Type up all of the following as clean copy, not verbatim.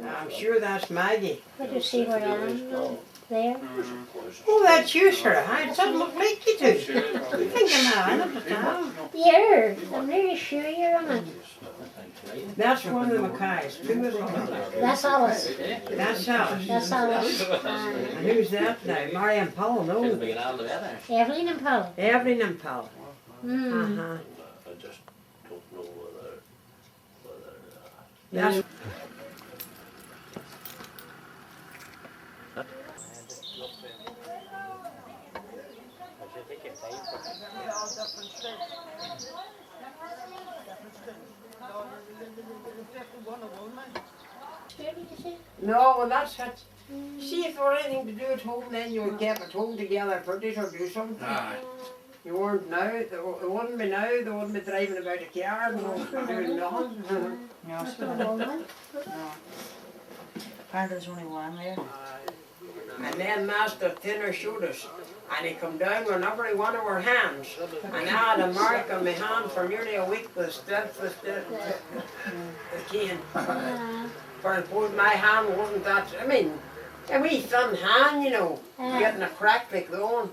I'm sure that's Maggie. Did you see where I am there? Oh, that's you, sir. It doesn't look like you do. You think I'm on it, but I'm really sure you're on it. that's one of the Mackays. Two of them. That's Alice. That's Alice. That's Alice. And who's that now? Mary and Paul, no. Evelyn and Paul. Evelyn and Paul. Mm. Uh-huh. I just don't know whether That's no, well that's it. See if there were anything to do at home then you would keep at home together, British or do something. You weren't now, it wouldn't be now, they wouldn't be driving about a car and doing nothing. No, still no. Apparently there's only one there. And then Master Thinner showed us, and he come down with every one of our hands, and I had a mark on my hand for nearly a week with the cane. For I suppose my hand wasn't that, I mean, a wee thin hand, you know, getting a crack like that one.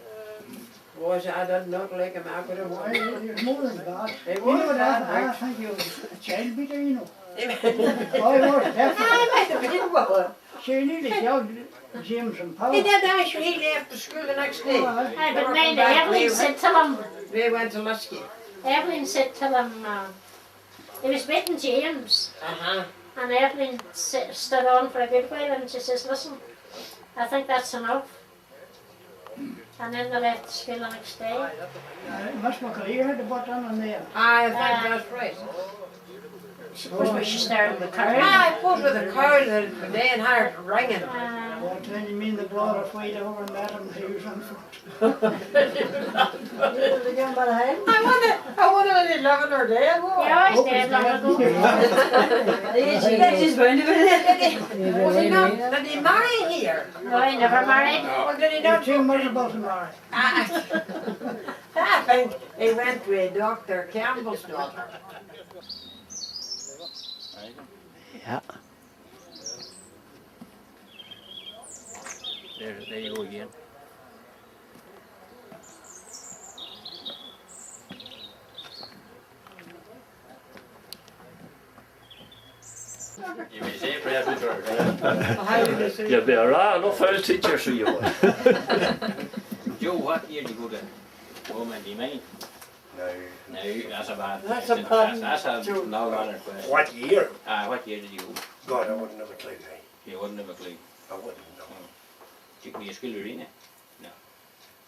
Was I did not like him, I could have won. It's more than that. It was that, I think you was a child beater, you know. I was definitely. might have been well. She nearly killed James and Paul. He did actually, he left the school the next day. Aye, but mind Evelyn said to him, They went to Lusky. Evelyn said to him, he was beating James, Uh-huh. and Evelyn stood on for a good while, and she says, listen, I think that's enough. And then they left the school the next day. Miss McAleer had the button on there. I think that's right. Suppose she started with her. I put with a cow the day and had it ringing. What when you mean the blood of white over and that and he was on foot. I wonder if they living or dead. Yeah, he's dead long ago. She's going to Was he not? Did he marry here? No, he never married. Or did he You're not? too miserable to marry. I think he went to Dr. Campbell's daughter. Yeah. There you go again. You may say prayers with her. You'll be a right enough first teacher, so you will. Joe, what year did you go to home and do you mind? No, that's a bad That's question. a bad That's a no matter question. What year? What year did you go? God, I wouldn't have a clue. You wouldn't have a clue. I wouldn't know. Were you school arena?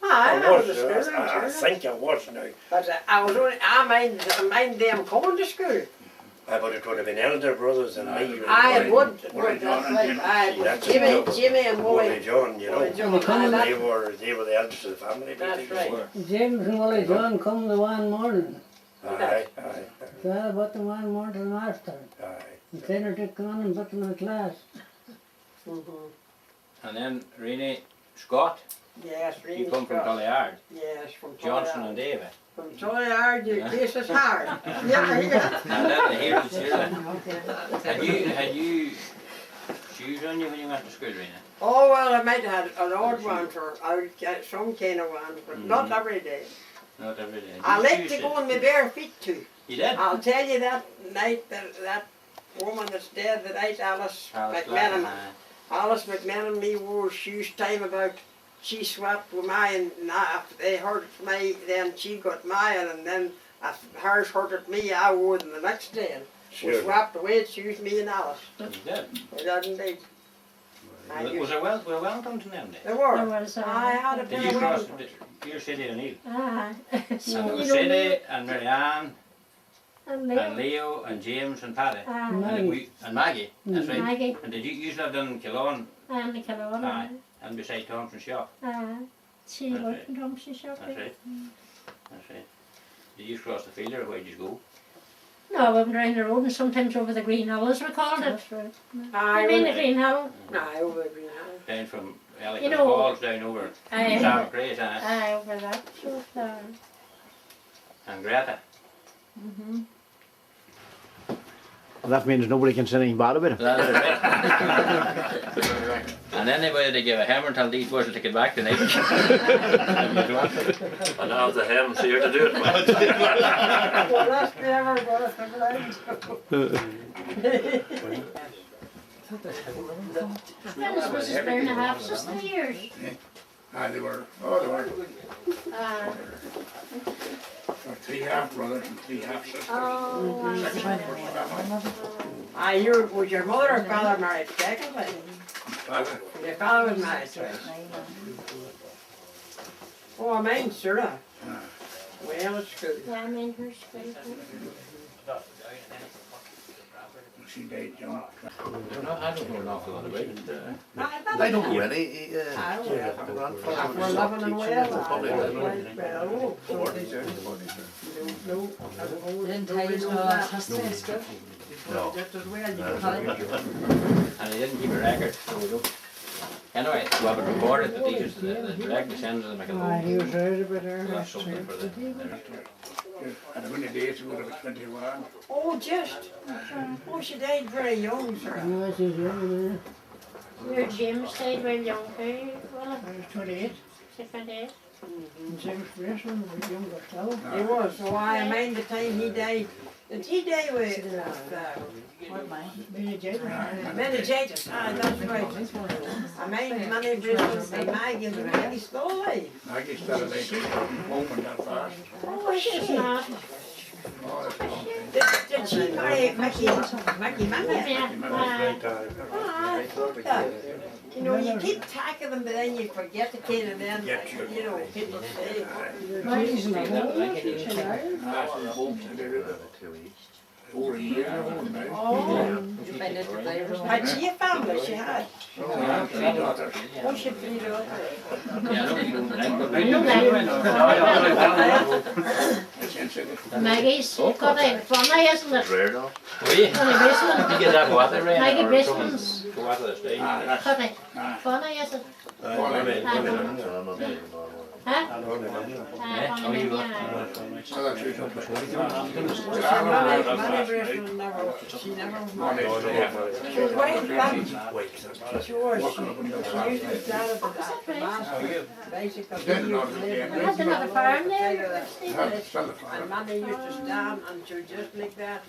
I was. was a school. I think I was now. But I was only, I mind them coming to school. But it would have been elder brothers and me. I would, that's right. That's Jimmy and Wally Wally. John, you know. Wally John, They were the eldest of the family. That's right. James and Willie John come the one morning. Aye. So I brought them one morning to the master. Aye. And Senator took them on and put them in the class. And then Renee Scott, Yes, you really. come from Tullyard. Yes, from Johnson Tullyard. and David. From Tullyard, your case is hard. And then the heroes here. Had you shoes on you when you went to school, Renee? Oh, well, I might have had an odd one for, I would get some kind of one, but not every day. Not every day. I like to go on my bare feet too. You did? I'll tell you that night that woman that's dead, the night Alice McMenamin. Alice McMenamin, me wore shoes time about, she swapped with mine, and after they hurted me, then she got mine, and then after hers hurted me, I wore them the next day. And we swapped away shoes, me and Alice. You did? We did indeed. Was there Wellington to them days? There were. There was, I had a Did pair you of cross, Wellingtons. your city and Neil? Aye. And there was Sadie and Marianne And and Leo and James and Paddy. Aye. And Maggie, that's right. Maggie. And did you lived in Killon? And the Killarney. Aye. And beside Thompson's shop? She That's worked in Thompson's shop. That's right. That's right. Did you cross the field or where'd you go? No, we went round the road and sometimes over the Green Hill, as we called it. I You mean the went- Green Hill? Aye, over the Green Hill. Down from Ellicott You know- Falls down over Aye. Sam Gray's, Aye, over that. So, and Greta. That means nobody can say anything bad about it. That is right. And anybody they give a hammer and tell these boys to take it back tonight. And now the ham's here to do it. Well, that's never gonna come around. Dennis was his bear and a half sister years. They were. Oh, they were. Uh, Three half brothers and three half sisters. oh, Was your mother or father married secondly? Your father was married twice. Oh, mine, sir. Well, it's good. yeah, I mean, her school. She died young. I don't know an awful lot about it. I don't really. I don't know. We're loving and well. Didn't tell you no history in school. Just as well. And they didn't keep a record, so we don't. Anyway, we have it recorded, the teachers, the director sends them like a He little. was right about her. That's something for the. And when the days ago, there was 21. Oh, just. Oh, she died very young, sir. Yes, he's young. Your James died very young too, I was 28. 28. And James Grayson was younger still. He was. So I mind the time he died. Did he die with What mine? meningitis? Ah, that's right. I mind Manny Brisbane and Maggie and Maggie still alive. Maggie started like open that fast. Oh, she's not. Oh, that's long. Did she marry Maggie Mammy? Yeah, You know, you keep track of them, but then you forget the kid, and then, you know, people say. Maggie's in the hole. Over a year. Oh, You find out the players. had she a family? She had. Three daughters. Oh, she had 3 daughters. Maggie's got a funny, isn't it? Rare though. We Funny basement. get that water rain. Maggie Basement's Go out to the stage. funny. Funny, is it? Huh? Funny, yeah. Manny Brisbane never, she never was married. She was white and she was. She used to stand at the master, basically. I had another farm there. And Manny used to stand and she would just like that.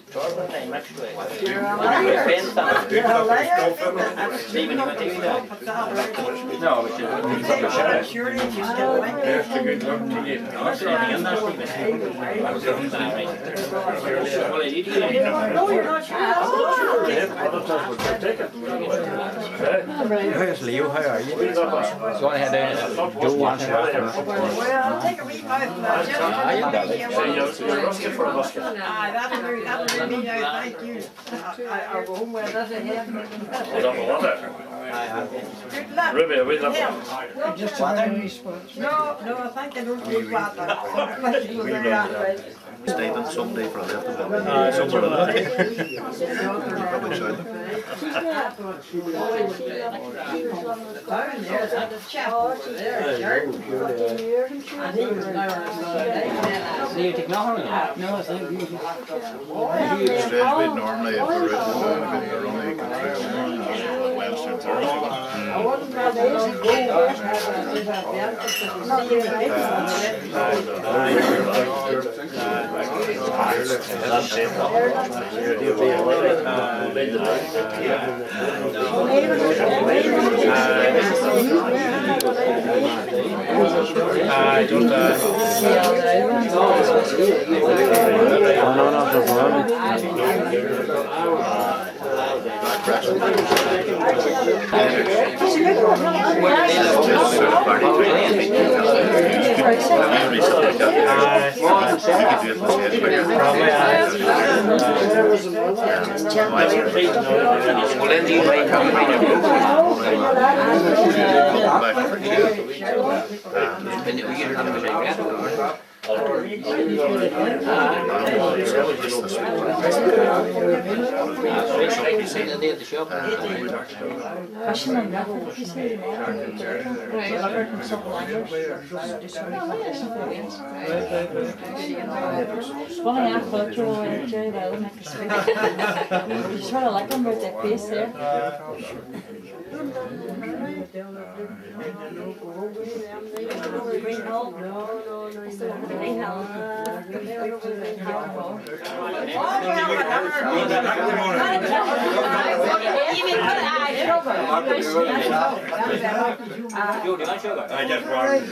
You're You're a liar. You're a liar. Stephen, you want to take that? No, but you Surely she's still like that. That's a good luck to you. No, you're not sure. How's Leo? How are you? Go on ahead down. Don't want to. Well, I'll take a wee bite of that. Just You're rusty for a musket. that'll do me now, thank you. I'll go home with this ahead. We don't want it. Good luck. Ruby, we love it. Just a very spots. No, I think I don't need water. Staying someday for a little somewhere like that. Probably should. Down there, there's a chap over there, and he was now Do you take nothing? No, it's not beautiful. Strange bit normally if we're you're only control Wednesday and Thursday. I wasn't that easy Like you say, they at the shop. Question on that, if you say right, I've heard from some language. Funny, I thought you were enjoying that, wouldn't it? You just want to like them with that face there. I just wanted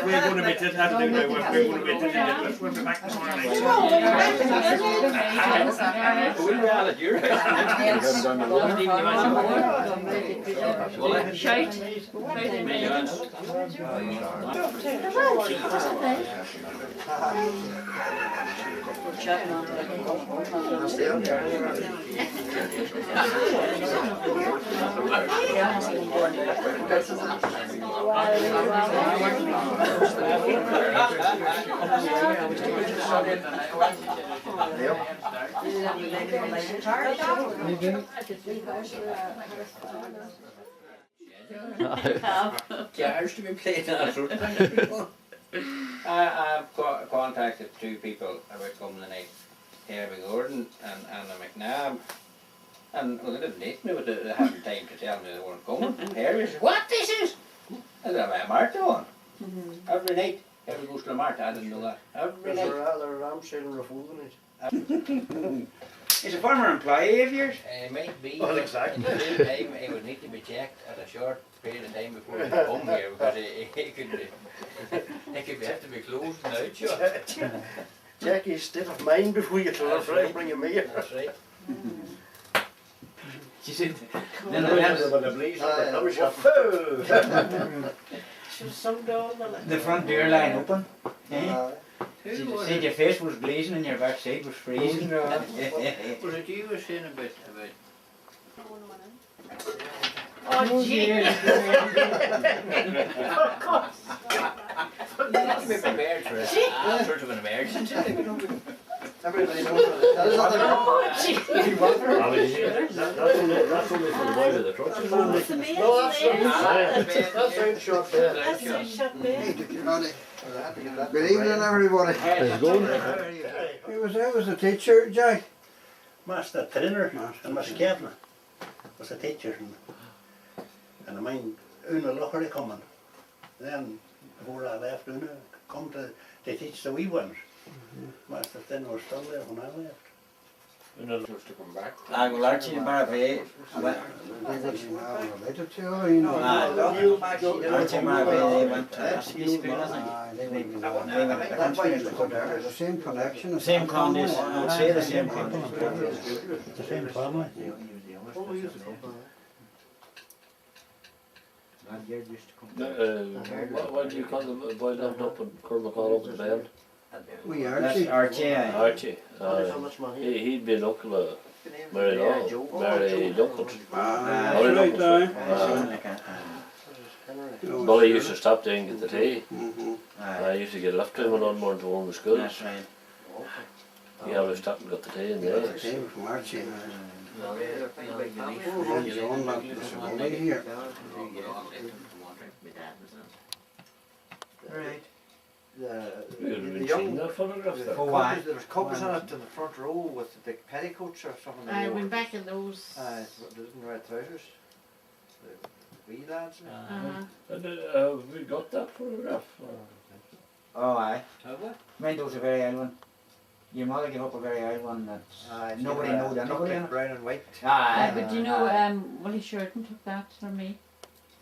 we're going to be to that thing, we're going to be to that. We'll be back Charged to be playing that. I've contacted two people about coming tonight. Harry Gordon and Anna McNabb. And well, they didn't date me, but they hadn't time to tell me they weren't coming. Harry said, "What this is?" I said, "I'm Martha on." Every night, Harry goes to the Martha. I didn't know that. Every night. He's a former employee of yours? It might be. Well, exactly. He would need to be checked at a short period of time before he could come here because he could have to be closed and out. Sure. Check his state of mind before you tell That's her right. bring him here. That's right. She said, the front door line open. Eh? She said your face was blazing and your backside was freezing. Was it you were saying about Oh, gee. You have to be prepared for a sort of an emergency. Everybody knows that. Oh, gee. That's only for the boy with the crutches. It's amazing. No, that's right short there. That's a shut there. Good evening, everybody. How's it going? I was a teacher, Jack. Master trainer and Miss Kevin was a teacher and I mind Una Lockery coming. Then before I left, Una come to teach the wee ones. Master trainer was still there when I left. Una was to come back. I will Archie and Marvey. Related to you, you know. Archie and Marvey, they went to ski school, That's why you put there. The same connection. Same condition, I'd say the same condition. The same family. What do you call the boy lived up in Cormacall up in Bend? We That's Archie. Archie. Archie. He'd been uncle of Mary Duncan. Molly used to stop there and get the tea. I used to get left to him one morning to home to school. That's right. He always stopped and got the tea in there. Came from Archie. His own lot was over here. Right. You would have been seeing that photograph there. Oh, why? There was couples on it in the front row with the big petticoats or something. I went back in those. They didn't wear trousers. The wee lads. And we got that photograph. Oh, aye. Mine was a very old one. Your mother gave up a very old one that nobody knew that. Nobody knew. Brown and white. Aye. But do you know, Willie Sheridan took that from me.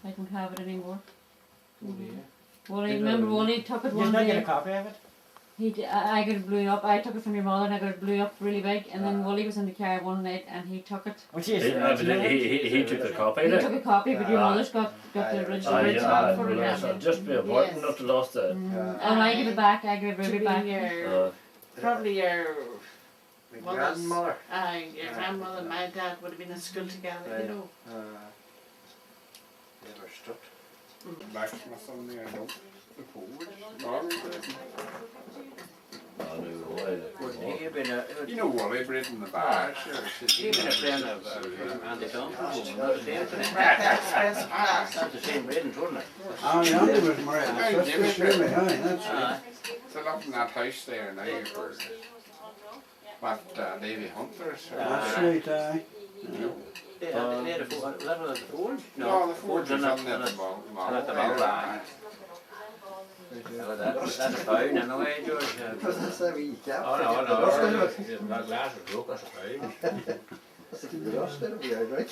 I don't have it anymore. Willie, remember Willie took it Did one not get a day. copy of it? I got it blew up. I took it from your mother and I got it blew up really big. And then Willie was in the car one night and he took it. Which is He took a copy He of took it. a copy, but your mother's got the original. Well, just be important not to lost the. And I give it back. I give Ruby back. Probably your My grandmother. your grandmother and my dad would have been in school together, you know. Never stopped. Blacksmith on there, no. The forward, normal bread. Oh, no, why? You've been a, You know Wally bread in the bar, sure. you've been a friend of Andy Thompson. Not the same thing. That's the same bread in Turner. Oh, yeah, there was more. That's just really, that's right. They're up in that house there now for what Davy Hunters. That's right, aye. They had a Ford, that was the Ford? No, the Ford's Ford's on on that that. mall. At the mall line. That's a pound anyway, George. That's a wee cap. Oh no, that glass was broke as a pound. The rust will be out, right?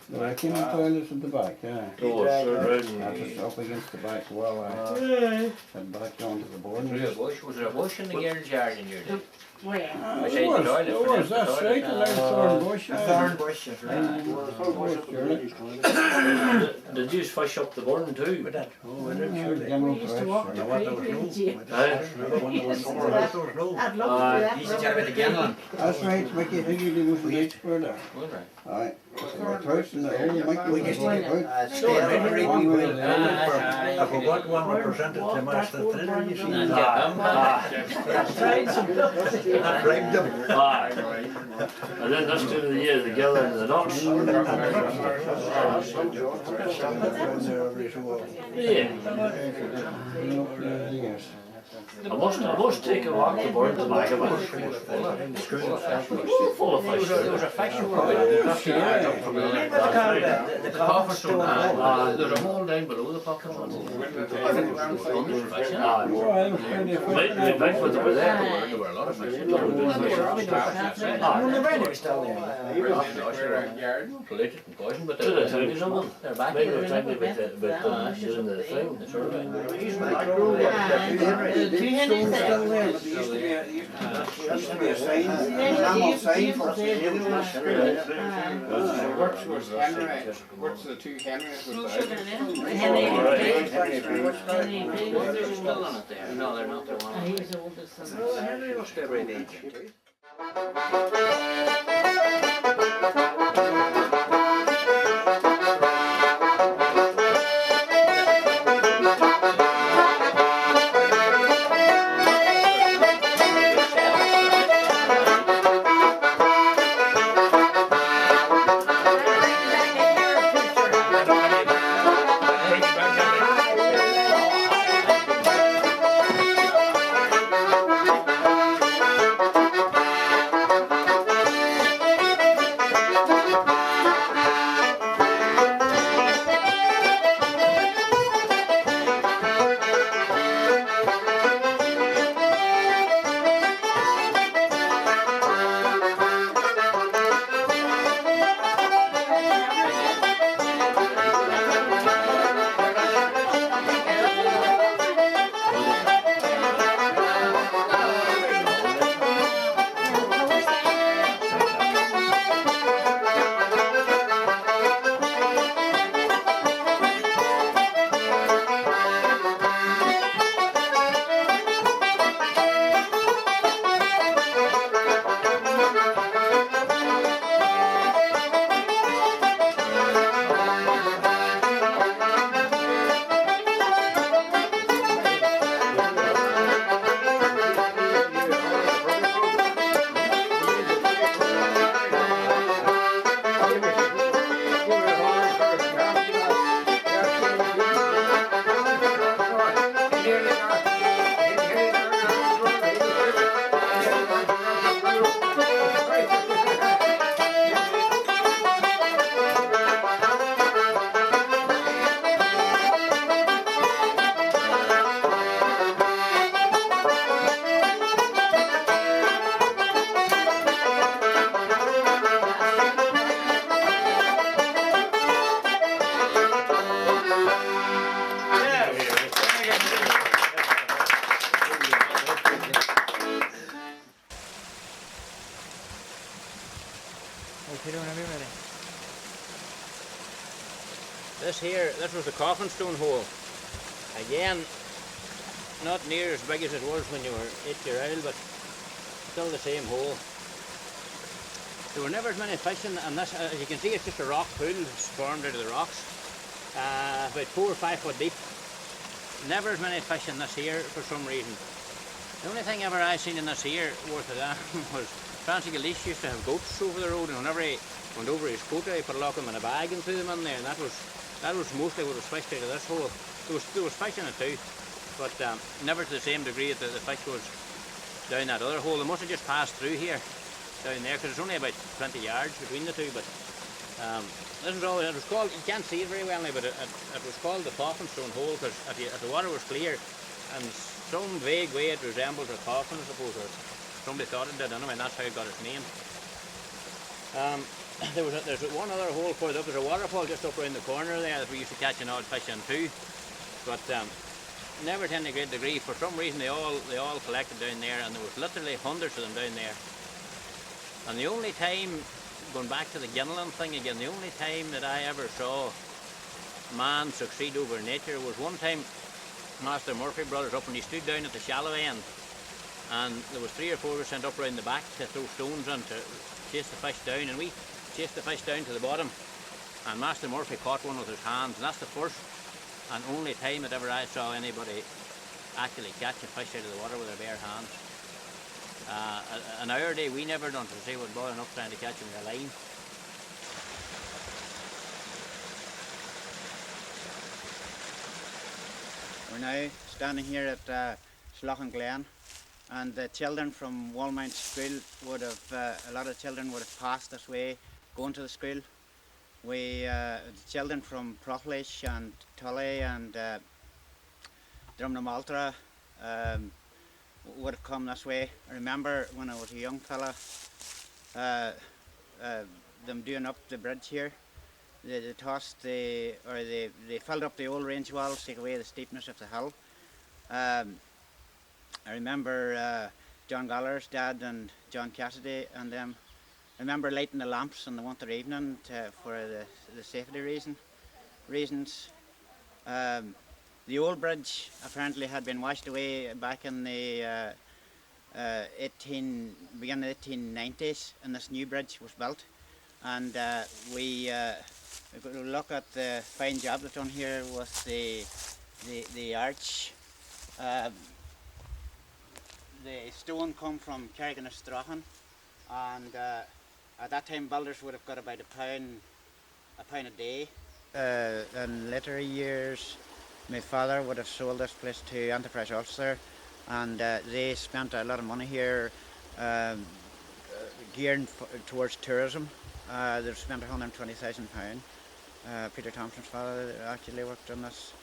The vacuum toilets at the back, yeah. Oh, it's That's up against the back wall, and back down to the board. Was there a bush in the girls' yard in your day? Where? There was, that's right, a little thorn bush. Thorn bush, yes, Did you fish up the burn too? Oh, I didn't sure. We used to walk the creek, didn't you? I'd love to do Easy that. chat about the gallon. That's right, Mickey, who you was the expert there? Aye. The house and the old Mickey. We just was went, about. stay at every One way or week. the other. I forgot one represented to Master Trainer, you see. I bribed them. And then that's two of the years together in the nuts. Yeah. I must take a walk to burn the back of it. Full of fish. There was a fish over The coffin stone. There's a hole down below the pocket one. Maybe back when they were there, there were a lot of fish. Plated and poisoned, but they're tiny someone. They're back Maybe here. they're tiny with doing the thing, the survey. Two Henrys still there, but there used to be a sign, an animal sign for it. What's the two Henrys with They're still on it there. No, they're not. They're one. He was the oldest son. Oh, Henry must have right age. This was the coffin stone hole. Again, not near as big as it was when you were 8 years old, but still the same hole. There were never as many fish in this. As you can see, it's just a rock pool that's formed out of the rocks, about 4 or 5 foot deep. Never as many fish in this here for some reason. The only thing ever I seen in this here worth of that was Francie Galeese used to have goats over the road, and whenever he went over his quota, he put a lot of them in a bag and threw them in there, and that was mostly what was fished out of this hole. There was fish in it too, but never to the same degree that the fish was down that other hole. They must have just passed through here, down there, because it's only about 20 yards between the two. But this was all. It was called. You can't see it very well now, but it was called the Coffin Stone Hole because if the water was clear, and some vague way it resembled a coffin, I suppose, or somebody thought it did anyway, and that's how it got its name. There's one other hole further up. There's a waterfall just up around the corner there that we used to catch an odd fish in too, but never to any great degree. For some reason they all collected down there, and there was literally hundreds of them down there. And the only time, going back to the Ginnellan thing again, the only time that I ever saw man succeed over nature was one time Master Murphy brought us up, and he stood down at the shallow end, and there was 3 or 4 of us sent up round the back to throw stones in to chase the fish down, and we chased the fish down to the bottom, and Master Murphy caught one with his hands, and that's the first and only time that ever I saw anybody actually catch a fish out of the water with their bare hands. In our day we never done, to say what bothering up trying to catch them with a line. We're now standing here at Slochan Glen, and the children from Willmount School would have, a lot of children would have passed this way going to the school. The children from Proclish and Tully and Drumnamaltra would have come this way. I remember when I was a young fella, them doing up the bridge here. They filled up the old range walls to take away the steepness of the hill. I remember John Galler's dad and John Cassidy and them. I remember lighting the lamps in the winter evening for the safety reasons. The old bridge apparently had been washed away back in the beginning of the 1890s, and this new bridge was built. And we look at the fine job that's done here with the arch. The stone come from Carrigan-Strahan, and at that time builders would have got about a pound a day. In later years, my father would have sold this place to Enterprise Ulster, and they spent a lot of money here gearing towards tourism. They've spent £120,000. Peter Thompson's father actually worked on this.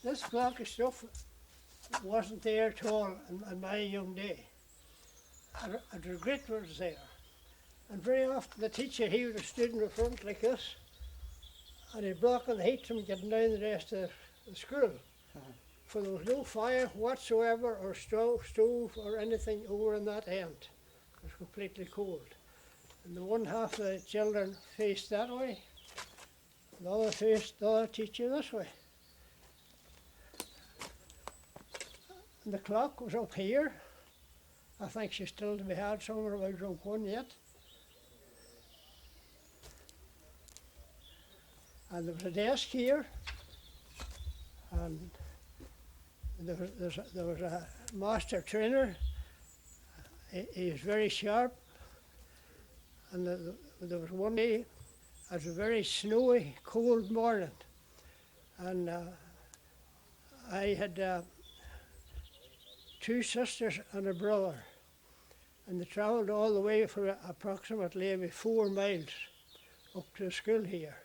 This block of stuff wasn't there at all in my young day. I'd regret what was there. And very often the teacher, he would have stood in the front like this, and he'd block the heat from getting down the rest of the school. For there was no fire whatsoever, or stove or anything over in that end. It was completely cold. And the one half of the children faced that way, the other faced the other teacher this way. And the clock was up here. I think she's still to be had somewhere about room 1 yet. And there was a desk here, and there was a master trainer. He was very sharp, and there was one day, it was a very snowy, cold morning, and I had 2 sisters and a brother, and they travelled all the way for approximately maybe 4 miles up to the school here.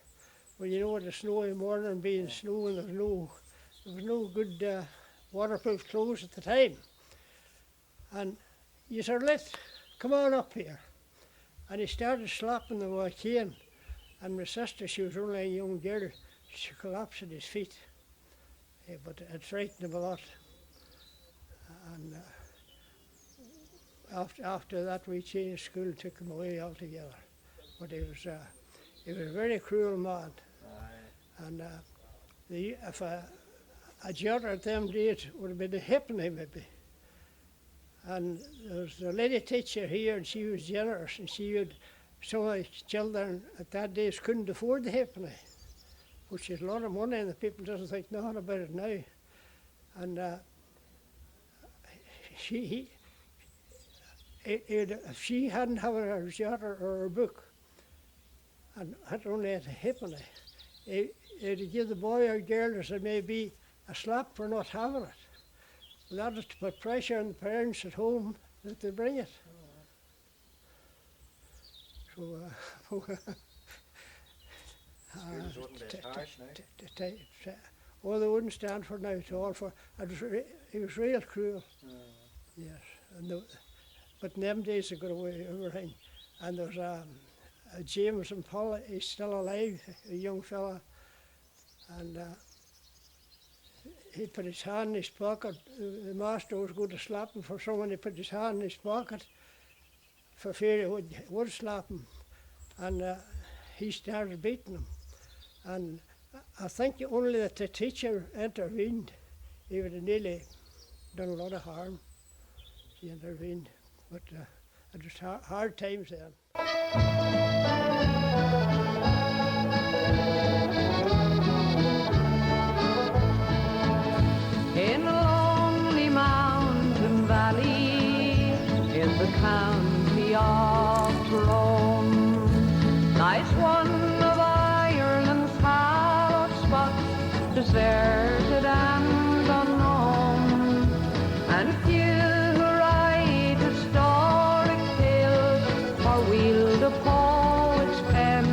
Well, you know, the snowy morning being snow, and there was no good waterproof clothes at the time. And he said, "Let's come on up here." And he started slapping the with a cane. And my sister, she was only a young girl, she collapsed at his feet. But it frightened him a lot. And after that, we changed school and took him away altogether. But he was a very cruel man. And if a jotter at them days would have been a halfpenny maybe. And there was a lady teacher here, and she was generous, and she would, some of the children at that days couldn't afford the halfpenny, which is a lot of money, and the people doesn't think nothing about it now. And if she hadn't had her jotter or her book, and had only had a halfpenny, it'd give the boy or girl, as it may be, a slap for not having it. And that is to put pressure on the parents at home that they bring it. So, oh, they wouldn't stand for it now at all. He was real cruel. Yes, but in them days they got away with everything. And there was a James and Paul, he's still alive, a young fella, and he put his hand in his pocket. The master was going to slap him for someone. He put his hand in his pocket for fear he would slap him, and he started beating him. And I think only that the teacher intervened, he would have nearly done a lot of harm. He intervened, but it was hard times then. In a lonely mountain valley in the county of Tyrone lies one of Ireland's hallowed spots, deserted and unknown, and few who write historic tales or wield a poet's pen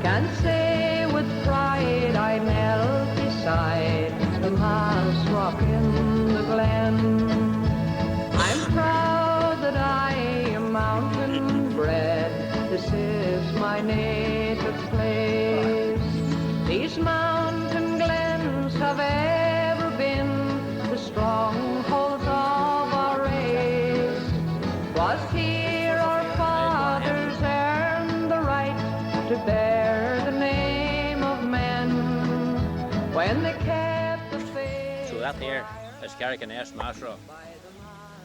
can say with pride, "I knelt beside the mass rock in the glen." I'm proud that I am mountain bred. This is my native place. These mountain glens have ever been the strongholds of our race. 'Twas here our fathers earned the right to bear the name of men when they kept the faith. So that there is Carrick-on-Ness Mass Rock.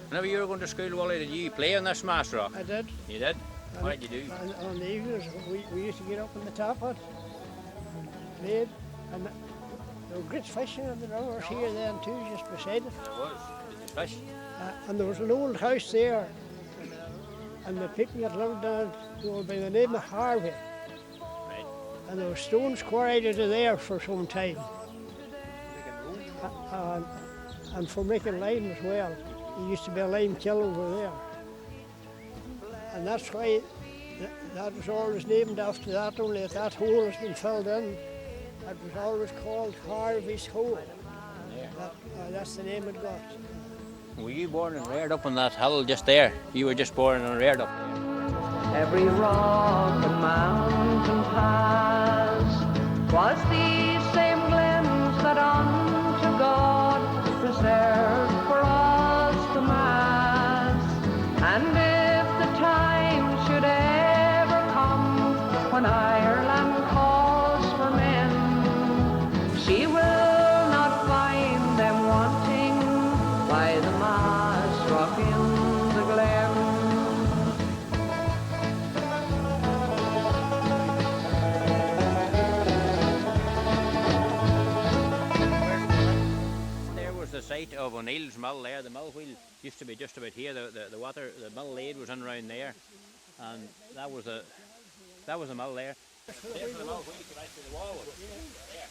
Whenever you were going to school, Wally, did you play on this Mass Rock? I did. You did? What did you do? On the evenings, we used to get up on the top of it and played. And there were great fishing in the rivers here then too, just beside it. There was. Did you fish? And there was an old house there, and the people that lived down were by the name of Harvey. Right. And there were stones quarried out of there for some time. And for making lime as well. There used to be a lime kiln over there. And that's why that was always named after that, only if that hole has been filled in, it was always called Harvey's Hole. Yeah. That's the name it got. Were you born and reared up on that hill just there? You were just born and reared up there? Every rock and mountain pass was these same glens that unto God preserved for us the mass. And if the time should ever come when Ireland calls for men, she will not find them wanting by the mass rock in the glen. O'Neill's mill there, the mill wheel used to be just about here. The water, the mill lade was in around there, and that was a mill there. There's the mill wheel right to the wall. There.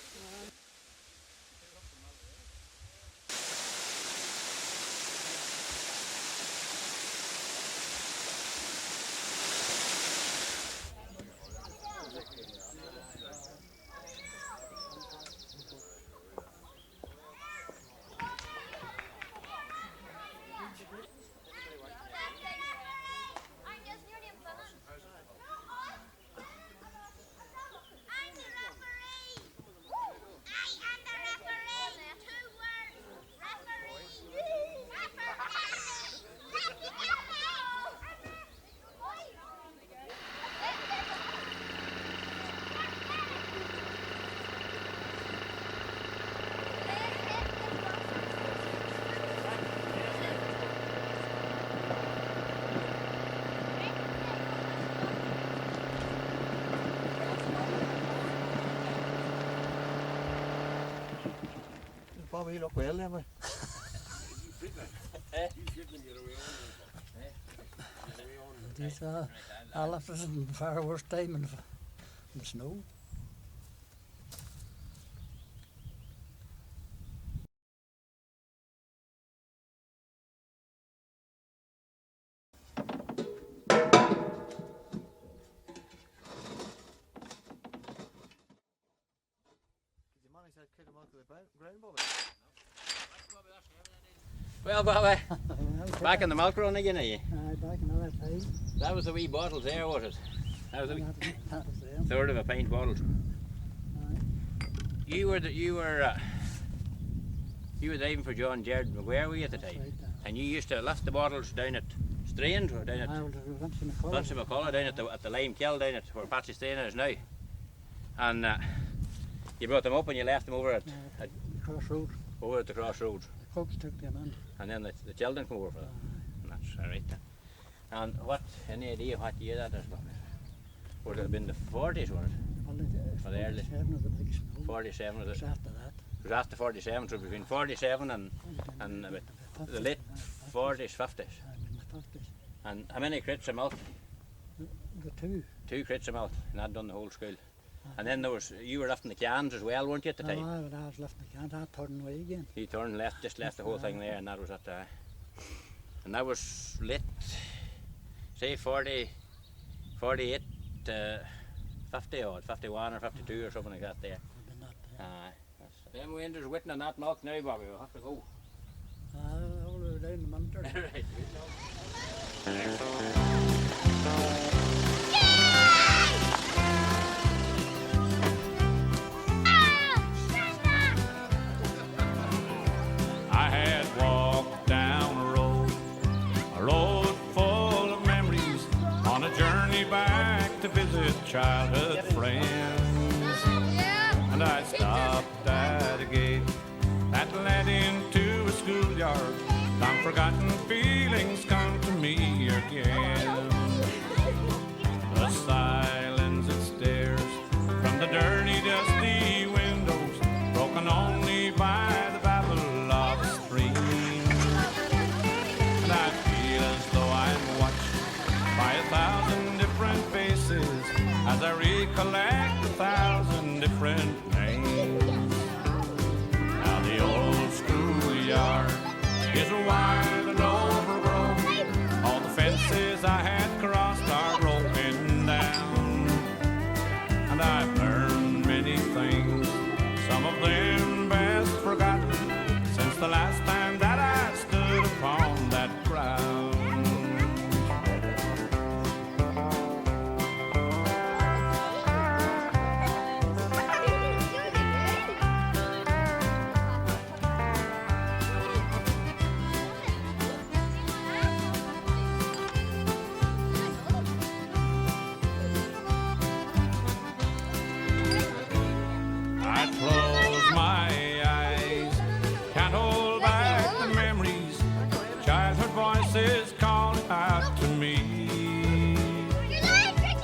Bobby, look well there, boy. These elephants in far worse time in the snow. Well, Bobby, back in the milk run again, are you? Back in that time. That was the wee bottles there, was it? That was a wee That was them. third of a pint bottle. You were driving for John Jared McGuire, were you at the time? Right, and you used to lift the bottles down at Strange, or down at Vincent McCullough, down at the Lime Kill, down at where Patsy Strainer is now. And you brought them up and you left them over at Crossroads. Over at the crossroads. The cooks took them in. And then the children come over for that. That's all right then. And any idea what year that is, Bobby? Would it have been the 40s, was it? Well, the 47 was the big snow. 47 was It it? was after that. It was after 47, so between 47 and about the late 40s, 50s. In the 50s. And how many crates of milk? The two. 2 crates of milk, and that done the whole school. And then you were lifting the cans as well, weren't you, at the time? When I was lifting the cans, I turned away again. He turned just left the whole thing there, and that was at and that was late, say 40, 48, 50 odd, 51 or 52 or something like that there. Them winders waiting on that milk now, Bobby, we'll have to go. We're down the mountain. Right. I had walked down a road full of memories, on a journey back to visit childhood friends. And I stopped at a gate that led into a schoolyard. Long forgotten feelings come to me again. The silence that stares from the dirty, dusty windows, broken only by the babble of a stream. And I feel as though I'm watched by 1,000 different faces as I recollect 1,000 different names. Now the old schoolyard is wide and overgrown. All the fences I had crossed are broken down. And I've learned many things, some of them best forgotten, since the last time that I stood upon that ground. I close my eyes, can't hold back the memories, childhood voices calling out to me.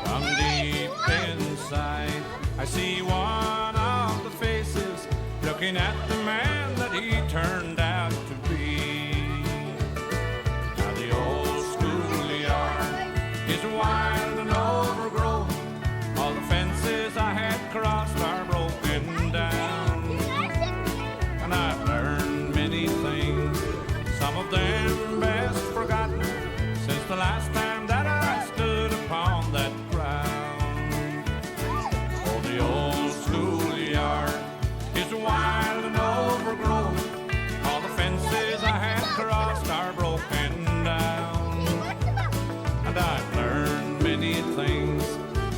From deep inside, I see one of the faces looking at the man that he turned out to be. last time that I stood upon that ground. Oh, the old schoolyard is wild and overgrown. All the fences I had crossed are broken down. And I've learned many things,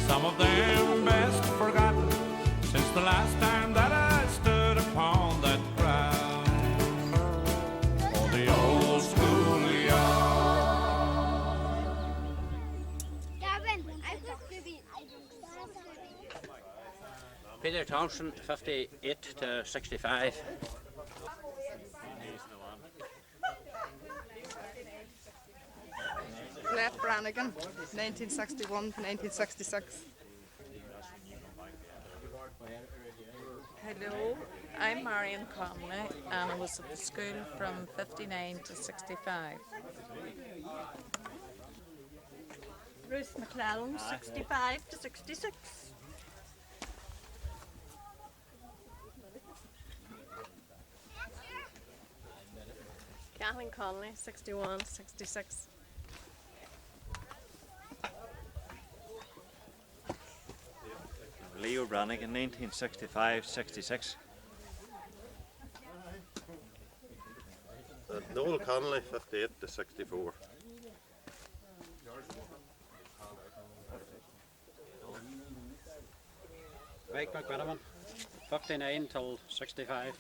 some of them best forgotten, since the last time that I stood upon that ground. Oh, the old schoolyard. Peter Thompson, 58 to 65. Let Brannigan, 1961 to 1966. Hello, I'm Marion Conley and I was at the school from 59 to 65. Ruth McClellan, 65 to 66. Kathleen Conley, 61 to 66. Leo Brannigan, 1965-66. Noel Connolly, 58 to 64. Mike McManaman, 59 till 65.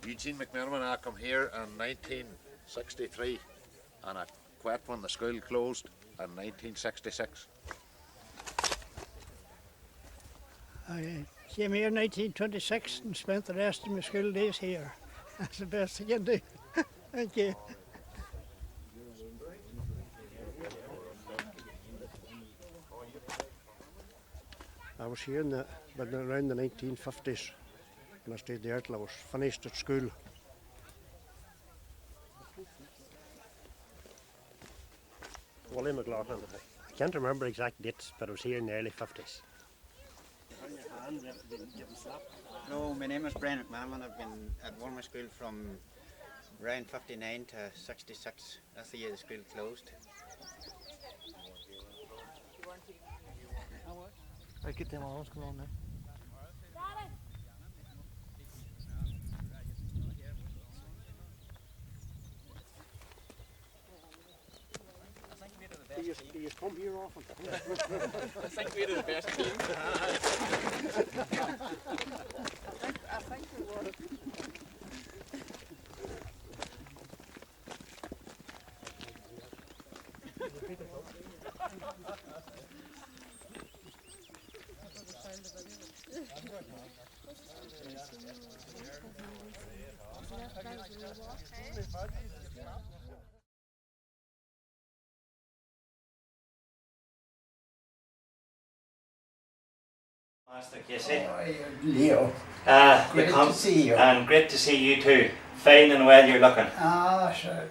Eugene McManaman, I come here in 1963 and I quit when the school closed in 1966. I came here in 1926 and spent the rest of my school days here. That's the best I can do. Thank you. I was here around the 1950s and I stayed there till I was finished at school. Willie McLaughlin. I can't remember exact dates, but I was here in the early 50s. No, my name is Brian McMahon. I've been at Willmount School from around 59 to 66. That's the year the school closed. I get them arms come on now. Do you come here often? I think we're the best team. I think we were. Master Casey. Leo. Great to see you. And great to see you too. Fine and well you're looking. Ah, sure.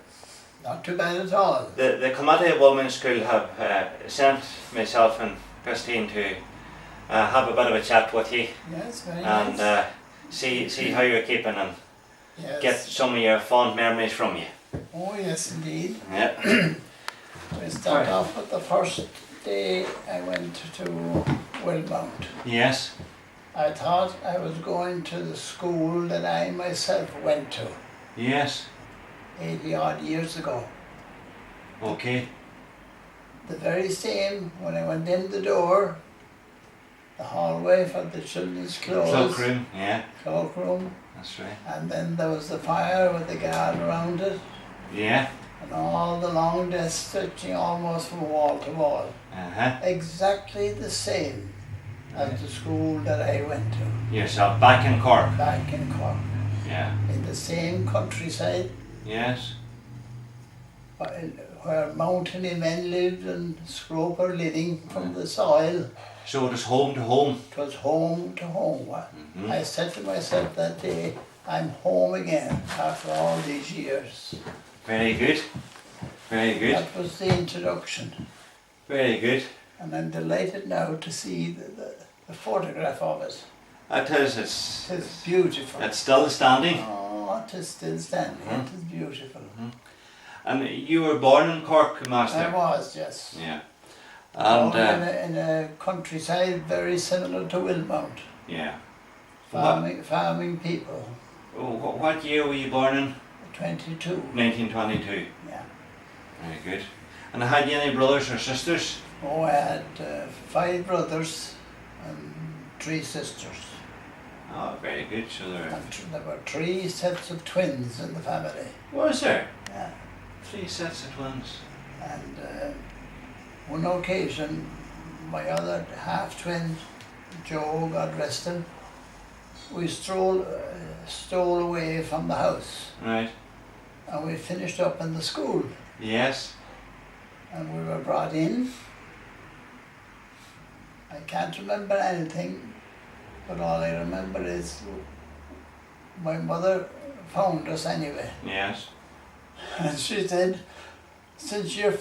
Not too bad at all. The committee of Willmount School have sent myself and Christine to have a bit of a chat with you. Yes, very and nice. See how you're keeping and Yes. get some of your fond memories from you. Oh, yes, indeed. Yeah. We start off with the first day I went to Willmount. Yes. I thought I was going to the school that I myself went to Yes. 80 odd years ago. Okay. The very same, when I went in the door, the hallway for the children's clothes. Cloakroom, yeah. Cloakroom. That's right. And then there was the fire with the guard around it. Yeah. And all the long desks stretching almost from wall to wall. Uh-huh. Exactly the same as the school that I went to. Yourself back in Cork. Back in Cork. Yeah. In the same countryside. Yes. Where mountainy men lived and scroper living from the soil. So it was home to home. It was home to home. I said to myself that day, I'm home again after all these years. Very good. Very good. That was the introduction. Very good. And I'm delighted now to see the photograph of it. It is. It's beautiful. It's still standing. Oh, it is still standing. It is beautiful. And you were born in Cork, Master? I was, yes. Yeah. And And in a countryside very similar to Willmount. yeah. Farming people. What year were you born in? 22. 1922. Yeah. Very good. And had you any brothers or sisters? Oh, I had 5 brothers and 3 sisters. Oh, very good. So There were 3 sets of twins in the family. Was there? Yeah. 3 sets of twins. And one occasion, my other half-twin, Joe, God rest him, we stole away from the house. Right. And we finished up in the school. Yes. And we were brought in. I can't remember anything, but all I remember is my mother found us anyway. Yes. And she said, since you're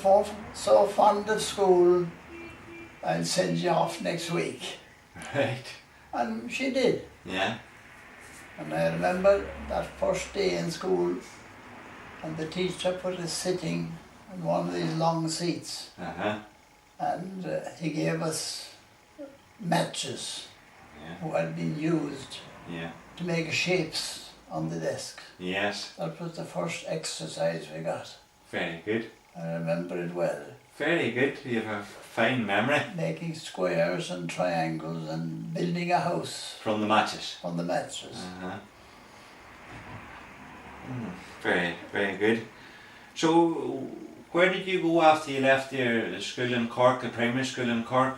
so fond of school, I'll send you off next week. Right. And she did. Yeah. And I remember that first day in school, and the teacher put us sitting on one of these long seats. Uh-huh. And he gave us matches who had been used to make shapes on the desk. Yes. That was the first exercise we got. Very good. I remember it well. Very good. You have a fine memory. Making squares and triangles and building a house. From the matches? From the matches. Uh-huh. Very, very good. So, where did you go after you left the school in Cork, the primary school in Cork?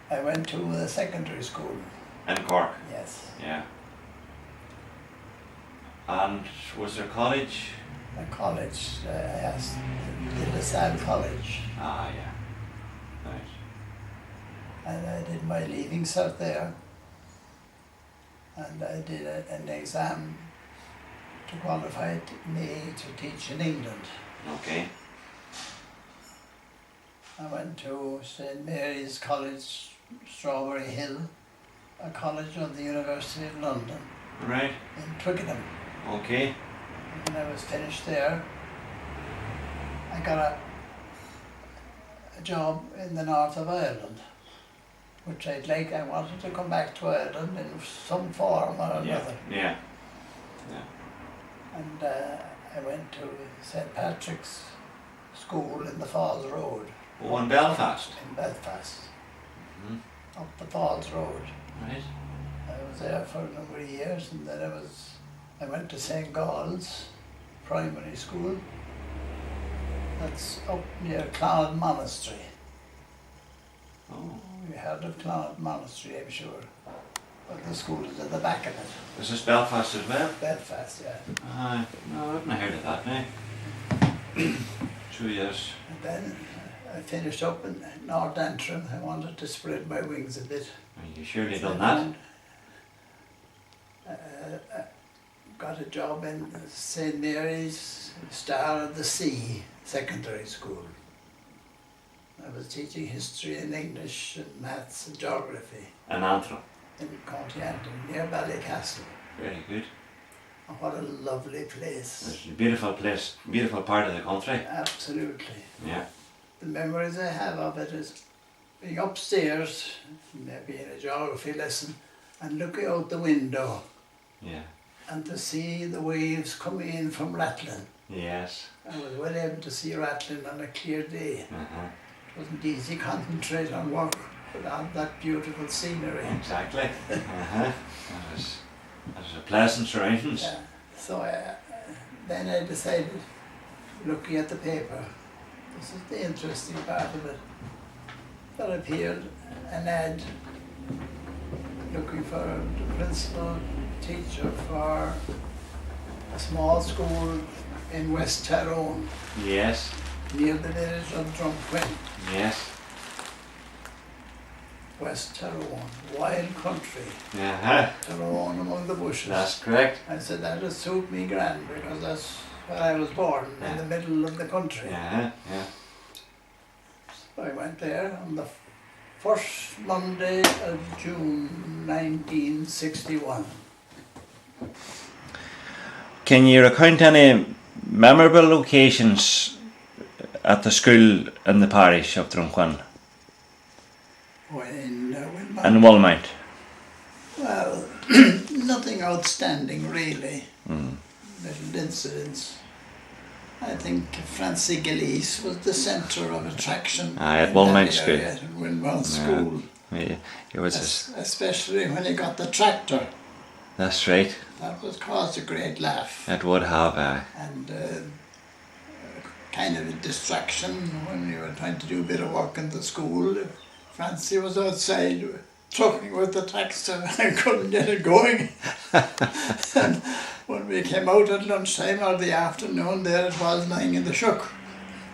I went to the secondary school. In Cork? Yes. Yeah. And was there college? A college, yes, the LaSalle College. Ah, yeah. Right. And I did my leaving cert there. And I did an exam to qualify me to teach in England. Okay. I went to St Mary's College, Strawberry Hill, a college of the University of London. Right. In Twickenham. Okay. When I was finished there, I got a job in the north of Ireland, which I wanted to come back to Ireland in some form or another. Yeah. And I went to St Patrick's School in the Falls Road. Oh, in Belfast? In Belfast. Mm-hmm. Up the Falls Road. Right. I was there for a number of years, and then I went to St Gall's Primary School. That's up near Clonard Monastery. Oh. You heard of Clonard Monastery, I'm sure. But the school is at the back of it. Is this Belfast as well? Belfast, yeah. No, I haven't heard of that now. 2 years. And then I finished up in North Antrim. I wanted to spread my wings a bit. You surely done that? Got a job in St Mary's Star of the Sea Secondary School. I was teaching history and English and maths and geography. In Antrim? In County Antrim, near Ballycastle. Very good. And what a lovely place. It's a beautiful place, beautiful part of the country. Absolutely. Yeah. The memories I have of it is being upstairs, maybe in a geography lesson, and looking out the window. Yeah. And to see the waves coming in from Rathlin. Yes. I was well able to see Rathlin on a clear day. Uh-huh. It wasn't easy to concentrate on work without that beautiful scenery. Exactly. Uh-huh. That was a pleasant surroundings. Yeah. So then I decided, looking at the paper, this is the interesting part of it, there appeared an ad looking for the principal teacher for a small school in West Tyrone. Yes. Near the village of Drumquin. Yes. West Tyrone, wild country. Uh-huh. Tyrone among the bushes. That's correct. I said that would suit me grand because that's where I was born, in the middle of the country. Yeah. So I went there on the first Monday of June 1961. Can you recount any memorable occasions at the school in the parish of Drumquan In Willmount. and Willmount? Well, nothing outstanding really. Little incidents. I think Francie Gillies was the centre of attraction. At in Willmount that School. area, at Willmount School. Yeah, it was. Especially when he got the tractor. That's right. That was caused a great laugh. It would have. And kind of a distraction when we were trying to do a bit of work in the school. Francie was outside trucking with the tractor and couldn't get it going. And when we came out at lunchtime or the afternoon, there it was lying in the shuck.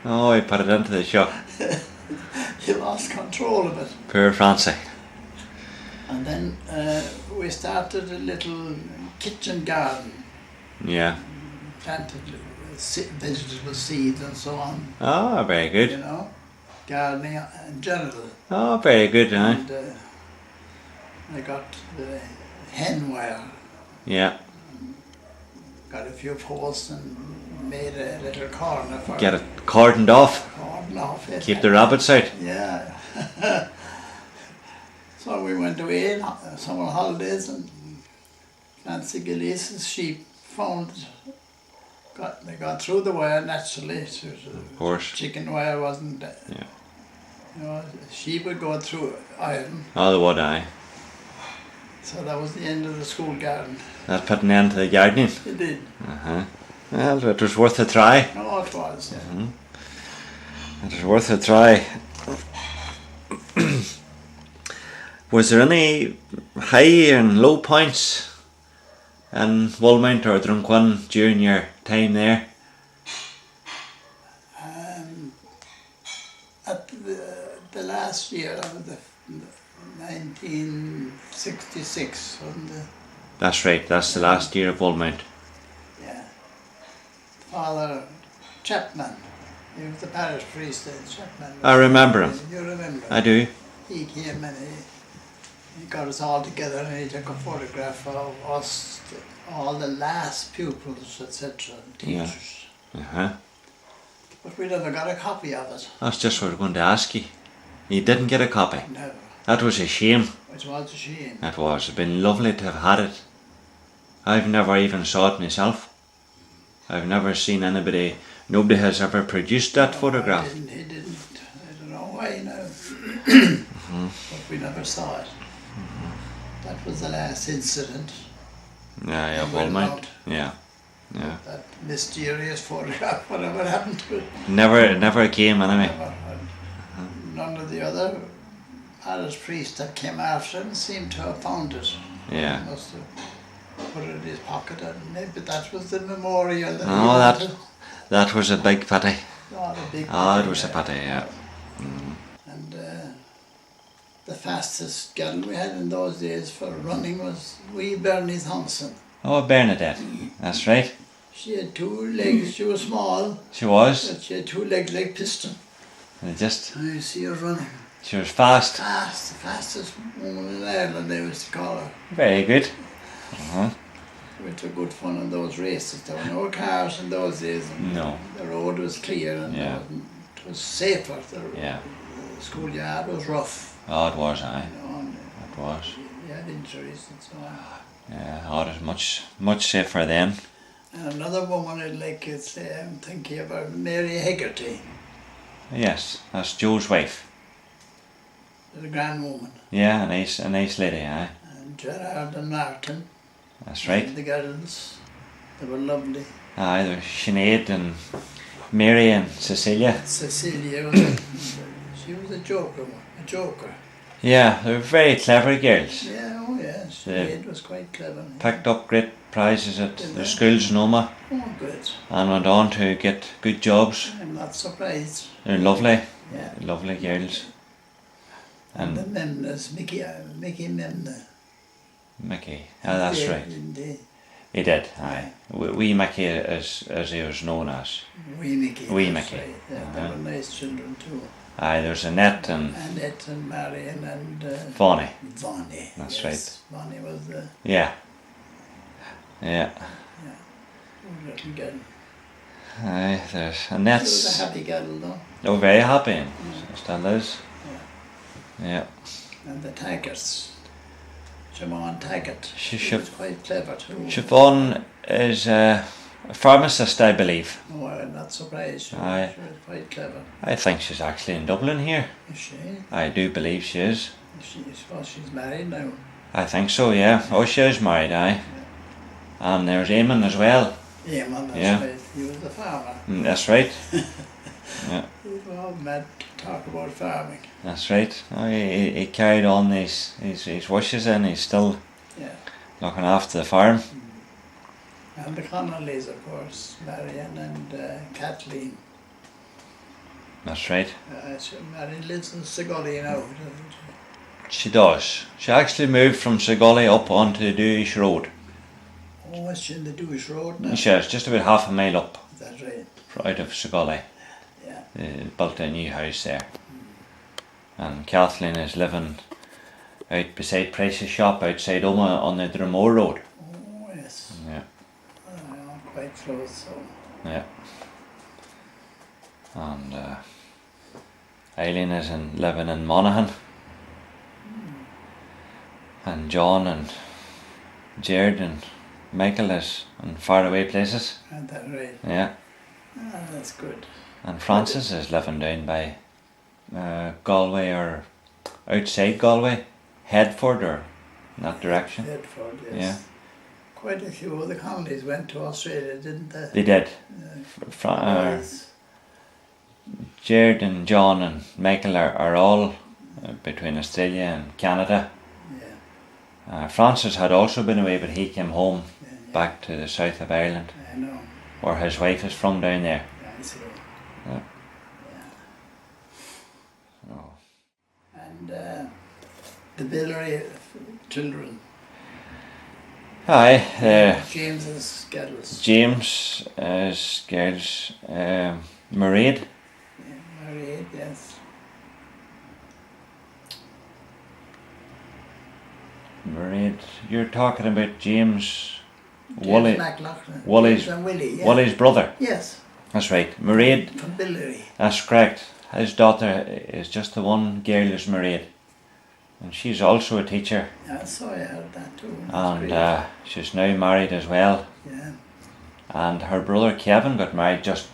Oh, he put it into the shop. He lost control of it. Poor Francie. And then we started a little kitchen garden. Yeah. Planted vegetable seeds and so on. Oh, very good. You know, gardening in general. Oh, very good, And I got the hen wire. Yeah. Got a few posts and made a little corner for Get it cordoned off. Cordoned off, yes. Keep the rabbits out. Yeah. So we went away in summer holidays and Nancy Gillies' sheep found, they got through the wire naturally. Of course. Chicken wire wasn't, yeah. You know, sheep would go through iron. Oh, the would I. So that was the end of the school garden. That put an end to the gardening. It did. Well, it was worth a try. No, it was, yeah. It was worth a try. Was there any high and low points in Willmount or Drumquan during your time there? At the last year of the 1966, wasn't it? That's right, that's the last year of Willmount. Yeah. Father Chapman, he was the parish priest then, Chapman. I remember him. You remember? I do. He came and he got us all together and he took a photograph of us, all the last pupils, etc., teachers. Yeah. But we never got a copy of it. That's just what I was going to ask you. You didn't get a copy? No. That was a shame. It was a shame. It was. It'd been lovely to have had it. I've never even saw it myself. I've never seen anybody, nobody has ever produced that photograph. He didn't. I don't know why now. But we never saw it. That was the last incident. Yeah, Willmount. Yeah. Yeah. That mysterious photograph, whatever happened to it. It never came anyway. None of the other parish priests that came after him seemed to have found it. Yeah. He must have put it in his pocket and maybe that was the memorial that he Oh, wanted. that was a big pity. Oh, the big Oh, pity, it was a pity, yeah. And the fastest girl we had in those days for running was wee Bernie Thompson. Oh, Bernadette. That's right. She had 2 legs, she was small. She was. But she had 2 legs like piston. And just. I see her running. She was fast. Fast, the fastest woman in Ireland, they used to call her. Very good. We took good fun in those races. There were no cars in those days. And No. the road was clear and Yeah. it was safer. The schoolyard was rough. Oh, it was, aye. You know, and It was. you had injuries and so on. Yeah, oh, it was much safer then. And another woman I'd like to say, I'm thinking about Mary Hegarty, Yes, that's Joe's wife. the grand woman. Yeah, a nice lady, aye. And Gerard and Martin. That's right. And the girls, they were lovely. Aye, there was Sinead and Mary and Cecilia. Cecilia was she was a joker. Yeah, they were very clever girls. Yeah, oh yeah, Sinead was quite clever. Picked up great prizes at their schools in Oma. Oh, good. And went on to get good jobs. I'm not surprised. They're lovely. Yeah. Lovely girls. And the Memnas, Mickey Memna. Mickey, that's Yeah, right. indeed. He did, aye. Wee Mickey as he was known as. Wee Mickey. Wee that's Mickey. right. Yeah, they were nice children too. Aye, there's Annette and Annette and Marion and Vonnie. Vonnie. That's yes. right. Vonnie was the Yeah. Yeah. good little girl. Aye, and She was that's... a happy girl though. Oh, very happy, and still is. Yeah. And the Taggarts, Siobhan Taggart, She was quite clever too. Siobhan is a pharmacist, I believe. Oh, I'm not surprised. She Aye. was quite clever. I think she's actually in Dublin here. Is she? I do believe she is. She's married now. I think so, yeah. Oh, she is married, aye. And there's Eamon as well. Eamon, that's Yeah. right. He was a farmer. That's right. Yeah, We were all mad to talk about farming. that's right. Oh, he carried on his wishes and he's still looking after the farm. And the Connolly's, of course, Marion and Kathleen. That's right. Marion lives in Sigolly now. She does. She actually moved from Sigolly up onto the Dewish Road. Oh, is she in the Dewish Road now? She is, just about half a mile up. That's right. Out of Sigolly. Yeah. They built a new house there. And Kathleen is living out beside Price's shop outside Oma on the Dromore Road. Oh, yes. Yeah. Quite close, so. Yeah. And Eileen is living in Monaghan. And John and Jared and Michael is in faraway places. Isn't that right? Yeah. Ah, that's good. And Francis is living down by Galway or outside Galway, Headford or in that direction. Headford, yes. Yeah. Quite a few of the colonies went to Australia, didn't they? They did. Jared and John and Michael are all between Australia and Canada. Francis had also been away, but he came home back to the south of Ireland, I know. where his wife is from down there. I see. Yeah. And the Billary children. Aye, James's girls. James is girls, Mairead. Married, yes. Mairead, you're talking about James James McLaughlin. Wally's, James and Willie, yeah. Wally's brother. Yes. That's right, Mairead. From Billary. That's correct. His daughter is just the one girl who's Mairead. And she's also a teacher. Yeah, so I heard that too. And she's now married as well. Yeah. And her brother Kevin got married just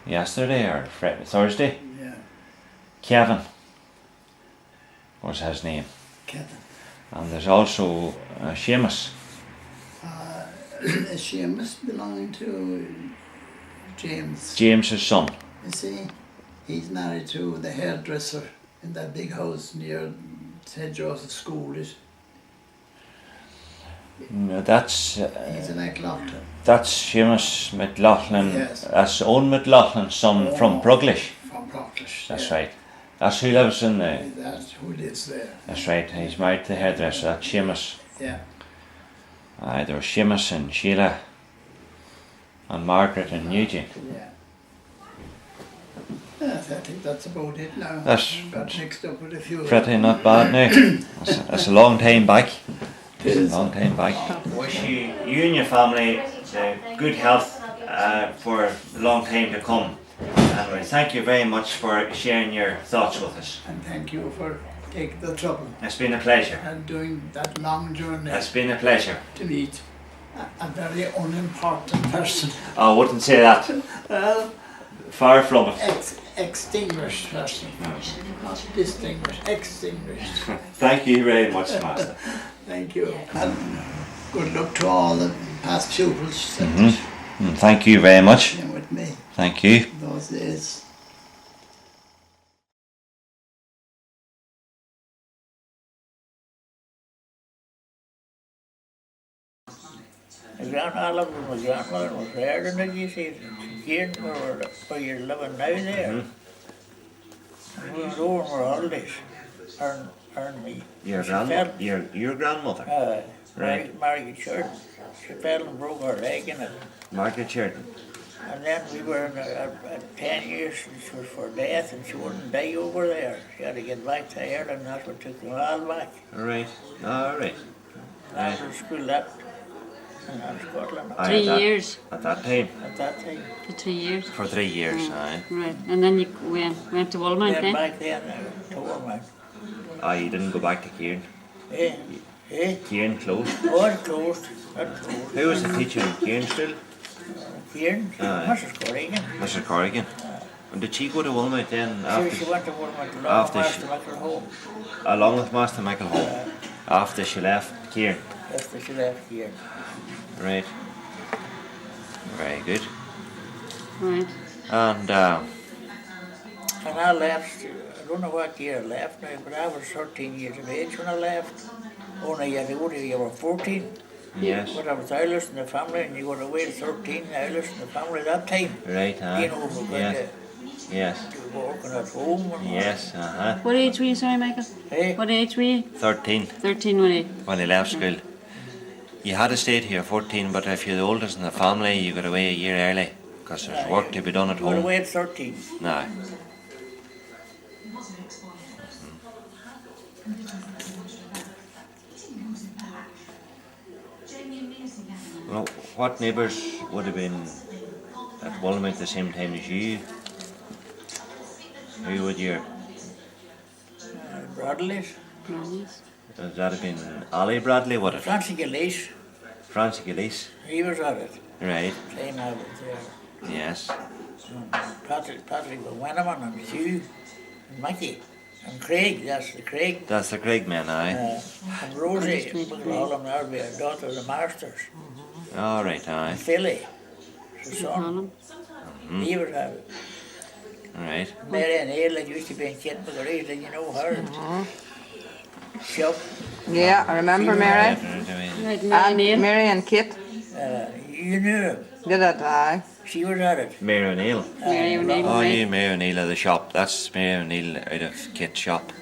yesterday or Thursday. Yeah. Kevin was his name. Kevin. And there's also Seamus. Is Seamus belonging to James? James's son. You see, he's married to the hairdresser in that big house near St. Joseph's School. No, that's He's in McLaughlin. that's Seamus McLaughlin. Yes. That's Owen McLaughlin's son from Bruglish. From Proclish. That's right. That's who lives in the. That's who lives there. That's right. He's married to the hairdresser. That's Seamus. Yeah. There was Seamus and Sheila and Margaret and Eugene. Yeah. Yes, I think that's about it now. That's got mixed up with a few. Pretty not bad now. That's a long time back. It's a long time back. Wish you and your family good health for a long time to come. And we thank you very much for sharing your thoughts with us. And thank you for taking the trouble. It's been a pleasure. And doing that long journey. It's been a pleasure. To meet a very unimportant person. I wouldn't say that. Well, far from it. Extinguished person. Distinguished. Extinguished. Thank you very much, Master. Thank you. And good luck to all the past pupils that Thank you very much. came with me Thank you. those days. My grandmother was there, and you see, here where you're living now there. And we went over for holidays, and me. Your grandmother? Right. Margaret Sheridan. She fell and broke her leg in it. Margaret Sheridan. And then we were in 10 years, she was for death, and she wouldn't die over there. She had to get back to Ireland, and that's what took them all back. Alright. Alright. After school, that in Scotland. 3 years. At that time? At that time. For 3 years. For 3 years, aye. Right, and then you went to Willmount Went then? back then to Willmount. Ah, you didn't go back to Kieran? Eh? Eh? Kieran closed? Oh, it closed. It closed. Who was the teacher in Kieran still? Kieran? Aye. Mrs. Corrigan. Mrs. Corrigan. And did she go to Willmount then? After She went to Willmount along after with she- Master Michael home. Along with Master Michael home? After she left Kieran? After she left Kieran. Right. Very good. Right. And And I left, I don't know what year I left now, but I was 13 years of age when I left. Only you had to go to, you were 14. Yes. But I was eldest in the family, and you were away at 13, eldest in the family that time. right, You know, we're going yes. Yes. to working at home and Yes, uh-huh. What age were you, sorry, Michael? Hey? What age were you? 13 13 when you... when he left school. You had to stay here 14, but if you're the oldest in the family, you got away a year early because there's work to be done at you were home. away at 13. No. Well, what neighbours would have been at Willmount the same time as you? Who would your... Bradley's. Bradley's. Would that have been Ali Bradley, would it? Francie Gillies, Francie Gillies. he was at it. Right. Same I was there. Yes. And Patrick Wenneman and Hugh and Mickey and Craig, that's the Craig. That's the Craig man, aye. And Rosie, McLaughlin, there be a daughter of the Masters. All right, aye. And Philly, his son. He was at it. Right. Mary and Aileen used to be in Kent McGree, did you know her? Shop. Yeah, I remember Mary. And Mary and Kit. You knew her. Did it, aye. She was at it. Mary O'Neill. Mary O'Neill, Oh, right. yeah, Mary O'Neill of the shop. That's Mary O'Neill out of Kit's shop.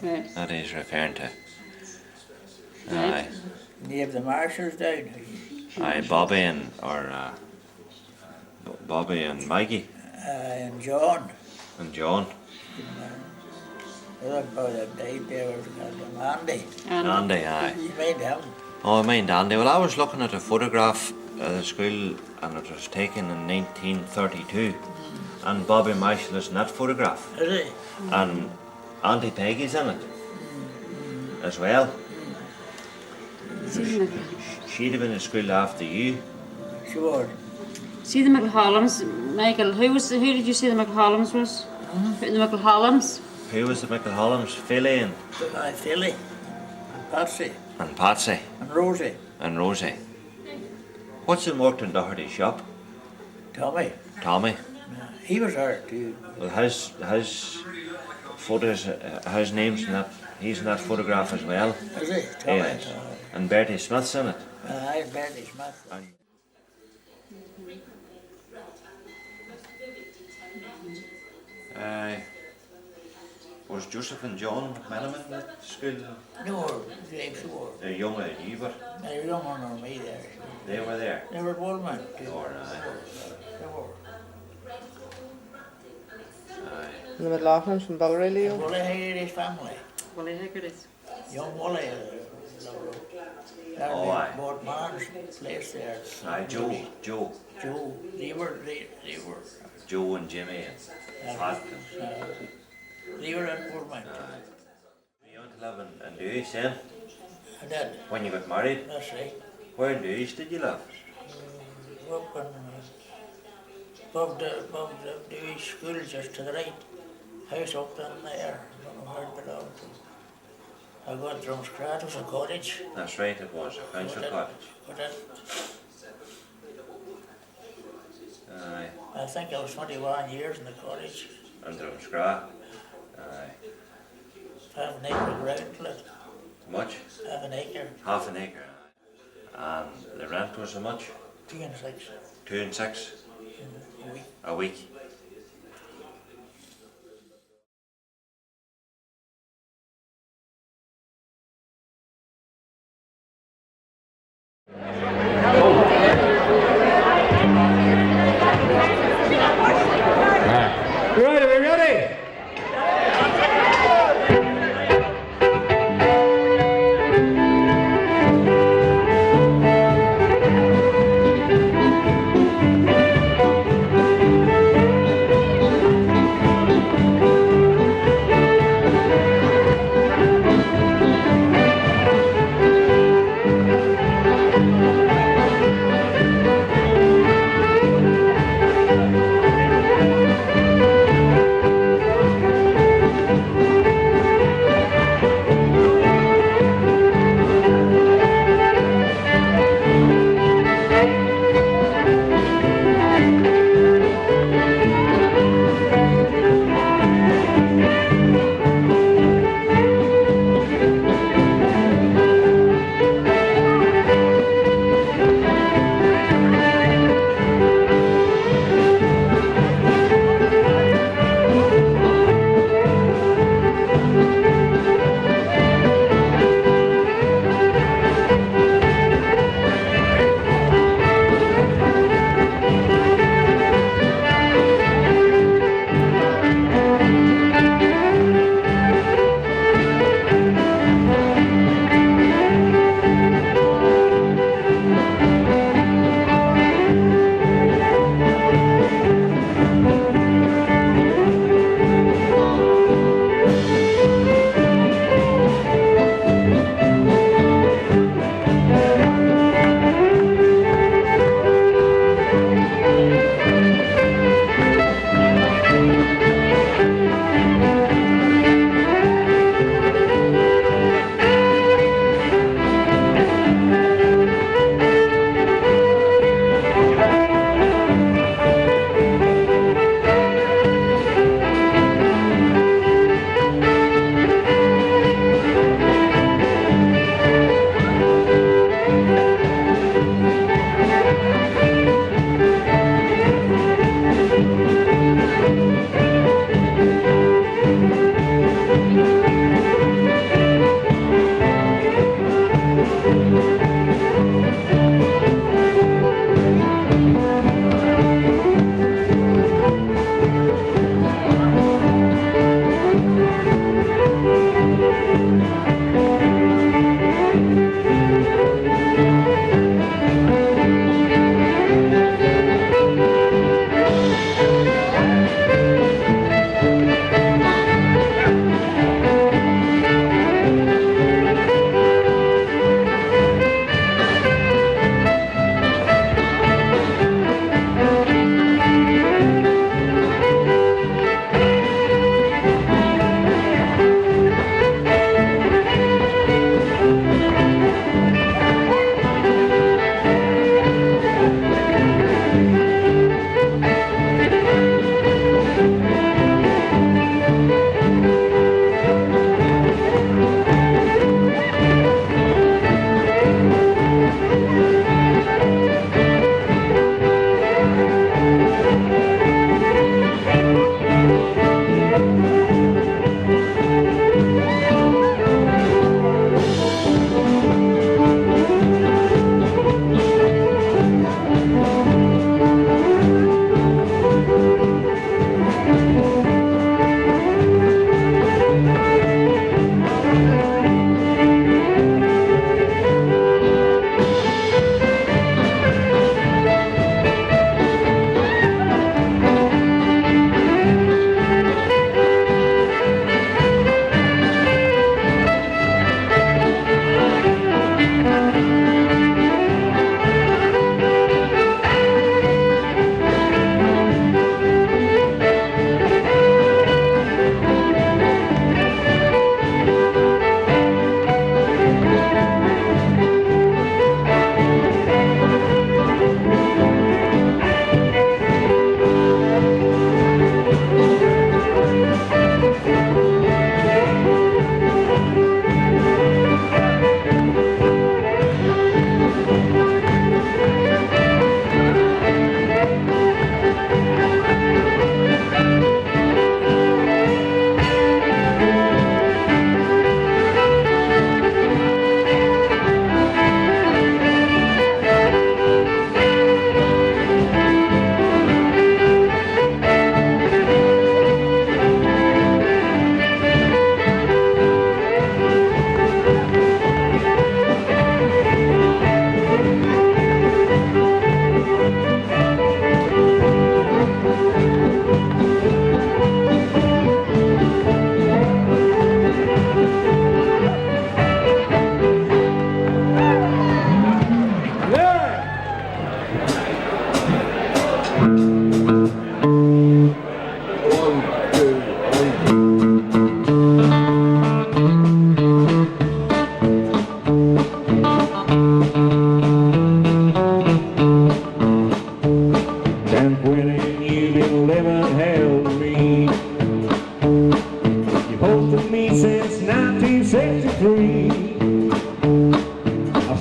Right. That is referring to. Right. Aye. And you have the Marshals down. Aye, Bobby and Bobby and Maggie And John. and John. The other boy that died there was Andy. Andy, aye. You made him. Oh, I mind Andy. Well, I was looking at a photograph of the school and it was taken in 1932. And Bobby Marshall is in that photograph. Is he? And Auntie Peggy's in it as well. She'd have been in school after you. Sure. See the McHollums, Michael. Who did you say the McHollums was? The McHollums? Who was the Michael Hollums? Philly and Philly. And Patsy. and Patsy And Rosie. and Rosie. What's in worked in Doherty's shop? Tommy. Tommy. He was there too. Well, his photos, his name's in that. He's in that photograph as well. Is he? Tommy. Yes. And Bertie Smith's in it. I Bertie Smith. Was Joseph and John McManaman at school? No, James Shore. They're younger than you, but They're younger than me there. they were there. They were at Willmount. All right. They were. And the McLaughlins from Ballerelio. Wally Haggerty's family. Wally Haggerty's. Young Wally. Oh, aye. Bought man's place there. Aye, Joe. Joe. They were. Joe and Jimmy and Pat. They were at Willmount. You went to live in Dewey then? I did. When you got married? That's right. Where in Dewey did you live? Up in, above the Dewey School, just to the right. House up in there. I don't know where it belonged to. I got Drumscrat, it was a cottage. That's right, it was a council cottage. But then, Aye. I think I was 21 years in the cottage. And Drumscra. Aye. 1/2 acre ground to it. How much? 1/2 acre. Half an acre. And the rent was how much? 2 and 6. 2 and 6? A week. A week. Right, are we ready?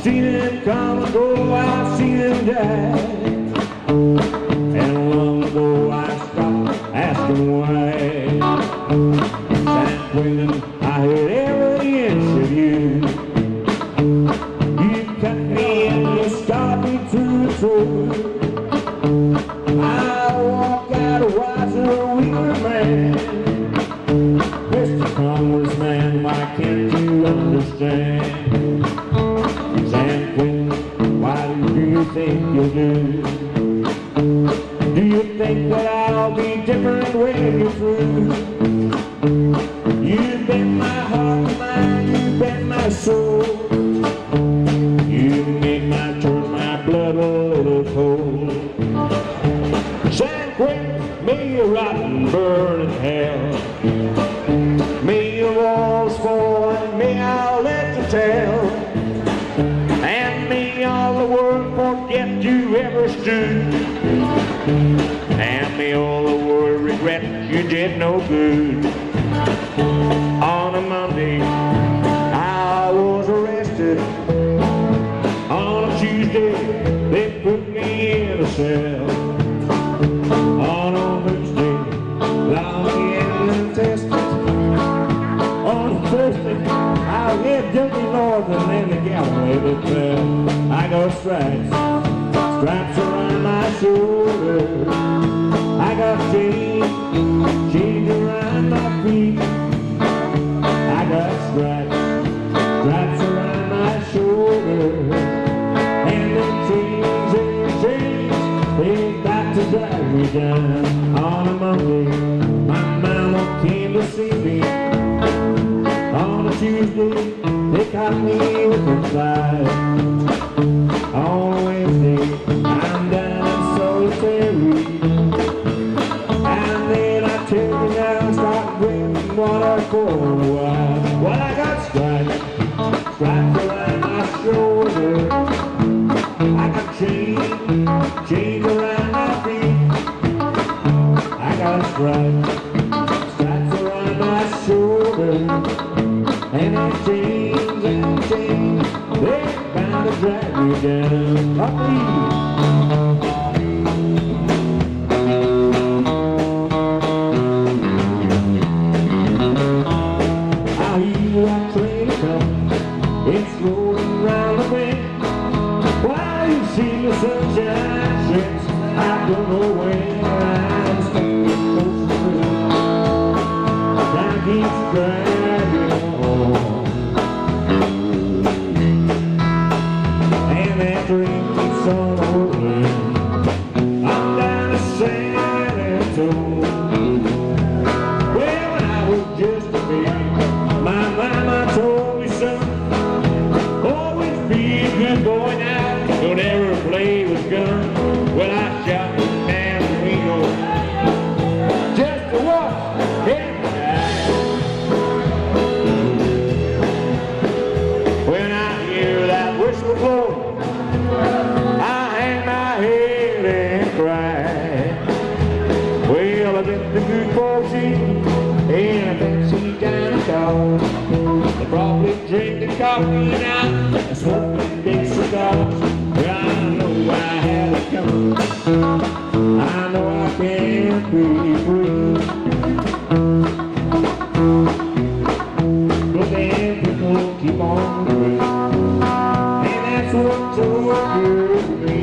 I've seen him come and go, I've seen him die. And long ago I stopped asking why. San Quentin, I heard every inch of you. You cut me and you started me through the throat. I walk out a wiser, a weaker man. Mr. Congressman, why can't you understand? San Quentin, why do you think you'll do? Do you think that I'll be different when you're through? You've been my heart and mind, you've been my soul. You made my turn my blood a little cold. San Quentin, may you rot and burn in hell. May your walls fall and may I'll let you tell. And may all the world forget you ever stood. And may all the world regret you did no good. On a Monday, I was arrested. On a Tuesday, they put me in a cell. On a Wednesday, long and tested. On a Thursday, I lived guilty north and then the gallery that fell. I got stripes, stripes around my shoulder. I got chains, chains around my feet. I got stripes, stripes around my shoulder. And them chains, they got to drag me down. On a Monday, my mama came to see me. On a Tuesday, they caught me with a fly. On a Wednesday, I'm down in solitary. And then I tell you now, start drinking water for a while. Well, I got stripes, stripes around my shoulder. I got chains, chains around my feet. I got stripes, stripes around my shoulder. And them chains, they're bound to drag me down. I hear that train coming, it's rolling round the bend. While you see the sunshine shines, I don't know when I'm stuck close to the time keeps dragging on. And that train keeps on rolling. I'm down to San Antonio. Well, when I was just a baby, my mama told me, son, always be a good boy now, don't ever play with guns. Well, I shot the man we go just to watch him die. When I hear that whistle blow, I hang my head and cry. Well, I bet the good folks eat in a backseat down the car. They probably drink the coffee now and smoke the big cigars. Well, I know I had it coming. I know I can't be free. But then people keep on doing, and that's what's so good to me.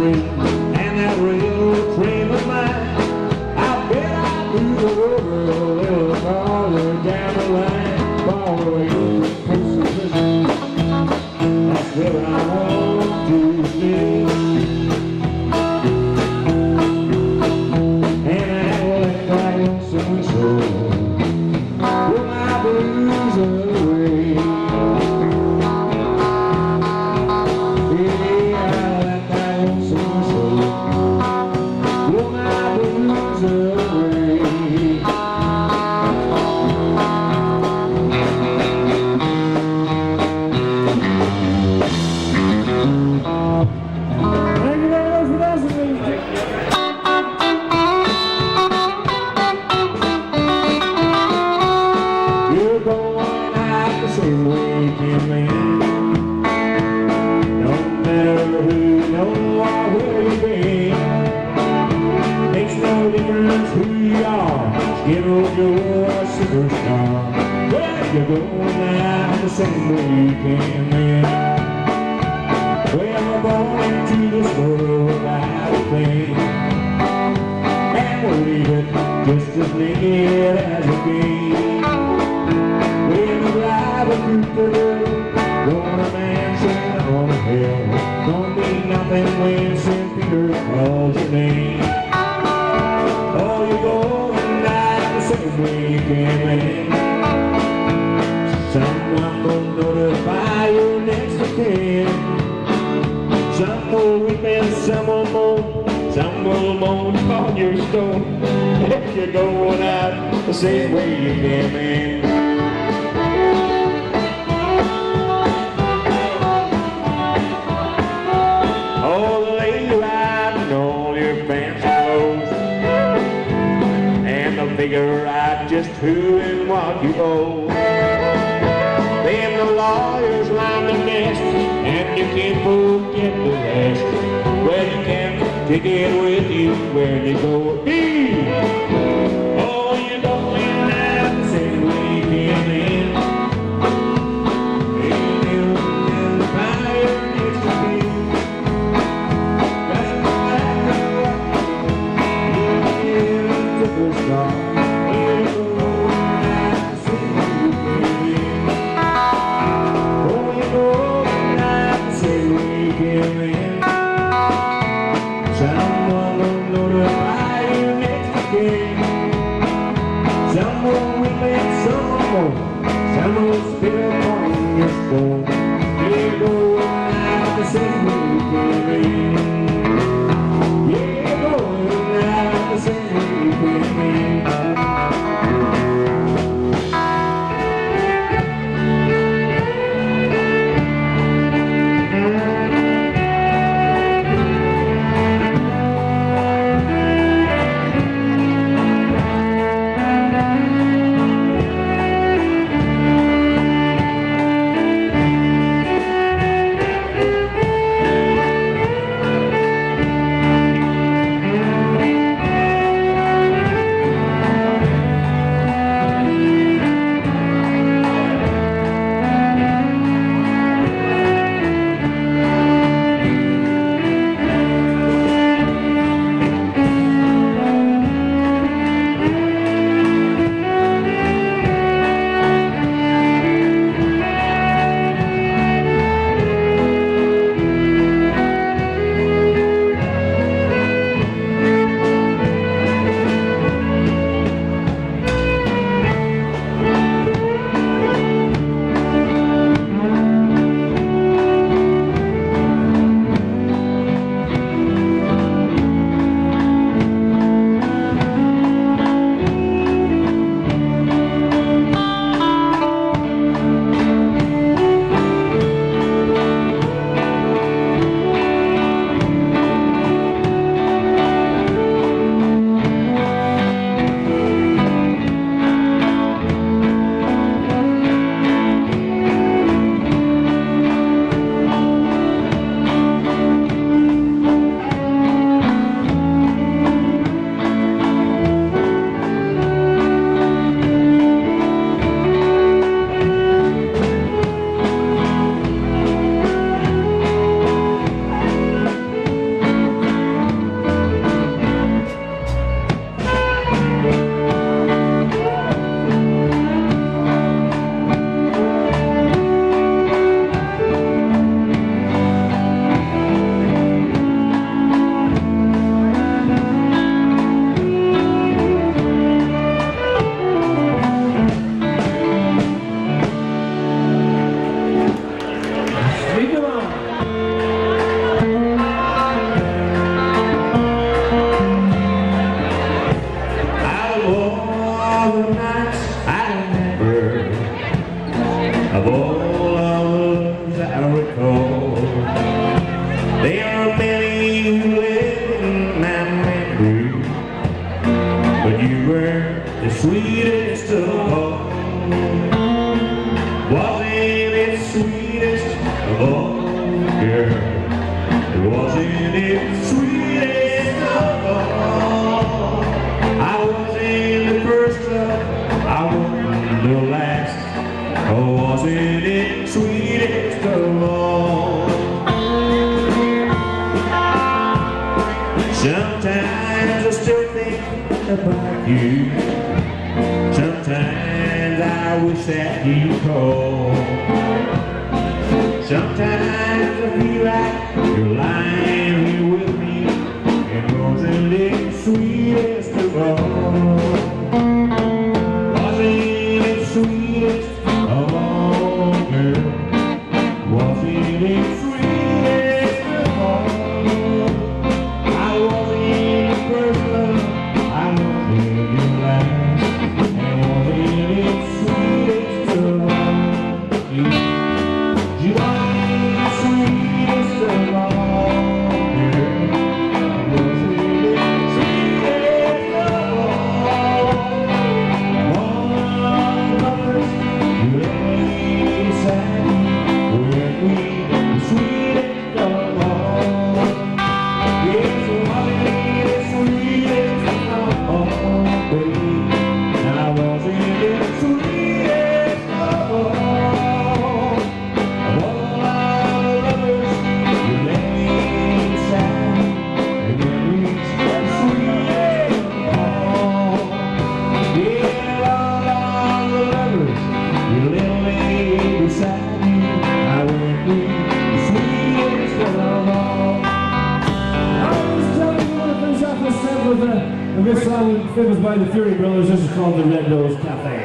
And that railroad train was mine. I bet I knew the river a little farther down the line. Far away from Mississippi, that's where I want to stay. And I will act like some soul. going out the same way you came in. Well, we're born into this world without a thing, and we'll leave it just as naked as it came. When we drive a through the road, going a man sailing on a hill, don't mean nothing when St. Peter calls your name. Oh, you're going out the same way you came in. Someone will notify your next of kin. Some will weep and some will moan, some will moan on your stone. If you're going out the same way you came in. Oh, the lady riding all your fancy clothes, and they'll figure out just who and what you owe. Then the lawyers line the nest, and you can't forget the rest. Well, you can take it with you where you go. Oh, you're going out the same way you came in. And you'll find your next to be. That's the fact of what you're the first star. Someone will notify you next again. Some will weep and some will moan, some will spit upon your stone. You're going out the same way you came in. You're going out the same way you came in. Sweetest of all, wasn't it sweetest of all, girl? Wasn't it sweetest of all? I wasn't the first love, I wasn't the last. I wish that you'd call. Sometimes I feel like you're lying here with me, and wasn't it sweetest of all? Wasn't it sweetest of all, girl? Wasn't it sweetest of all? I wasn't the first love, I wasn't your last, and wasn't it sweetest of all? You are the sweetest of all, girl. Wasn't it sweetest of all? All lovers, you let me decide when we the sweetest of all. Yes, wasn't it sweetest of all, baby? Now wasn't it sweetest of all? Of all our lovers, you let me decide, and then reach the sweetest of all. Yeah, all our lovers, you let me beside you, I will be the sweetest of all. I was telling you to finish off this set with this song famous by the Fury Brothers. This is called the Red Rose Cafe.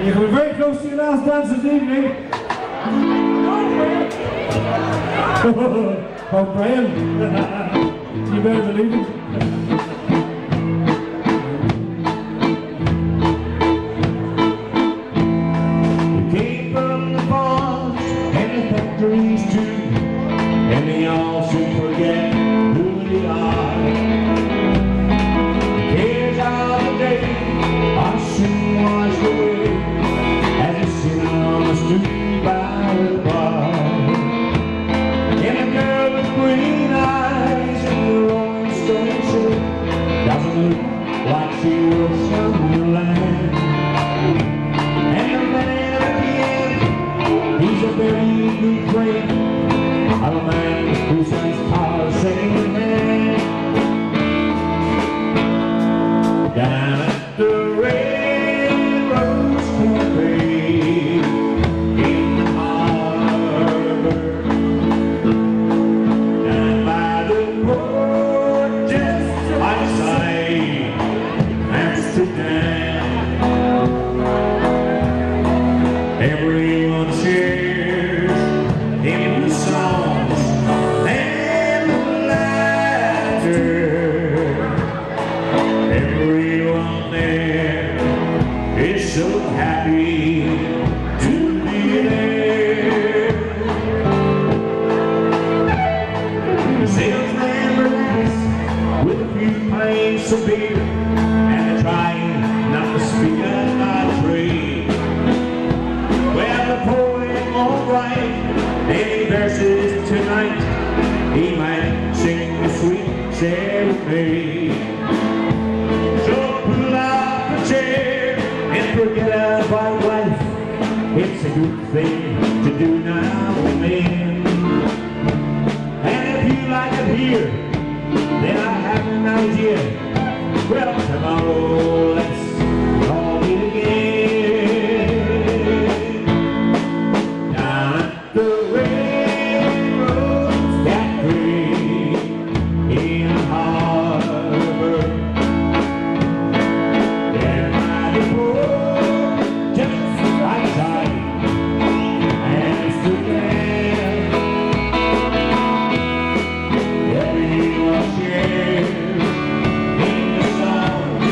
You're coming very close to your last dance this evening. Oh, Brian, you better believe it. They came from the farms and the factories too, and they all soon forget who they are. The cares of the day are soon washed away as they sit on the stoop by the bar. And a girl with green eyes and the Rolling Stone shirt doesn't look like she was from the land. And the man at the end, he's a very good friend of a man who sells cars second hand. Down at the Red Rose Cafe in the harbor, down by the port just outside Amsterdam. Everyone shares in the songs and the laughter. Everyone there is so happy to be there. The salesman relax with a few pints of beer, and they're trying not to speak of my trade. Well, the poet won't write any verses tonight. He might sing a sweet serenade. So pull out the chair and forget about life. It's a good thing to do now and then. And if you like it here, then I have an idea. Well, tomorrow let's all meet again. Down at the Red Rose Cafe in the harbor, there by the port just outside Amsterdam. Everyone shares in the songs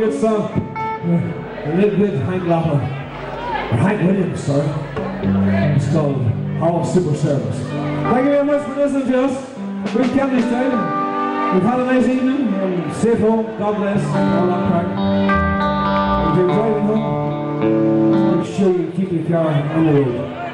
good song. A little bit Hank Lauper. Or Hank Williams, sorry. It's called Our Super Service. Thank you very much for listening to us. We've kept this time. We've had a nice evening. And safe home. God bless. All that crack. If you're driving home, make sure you keep your car on the road.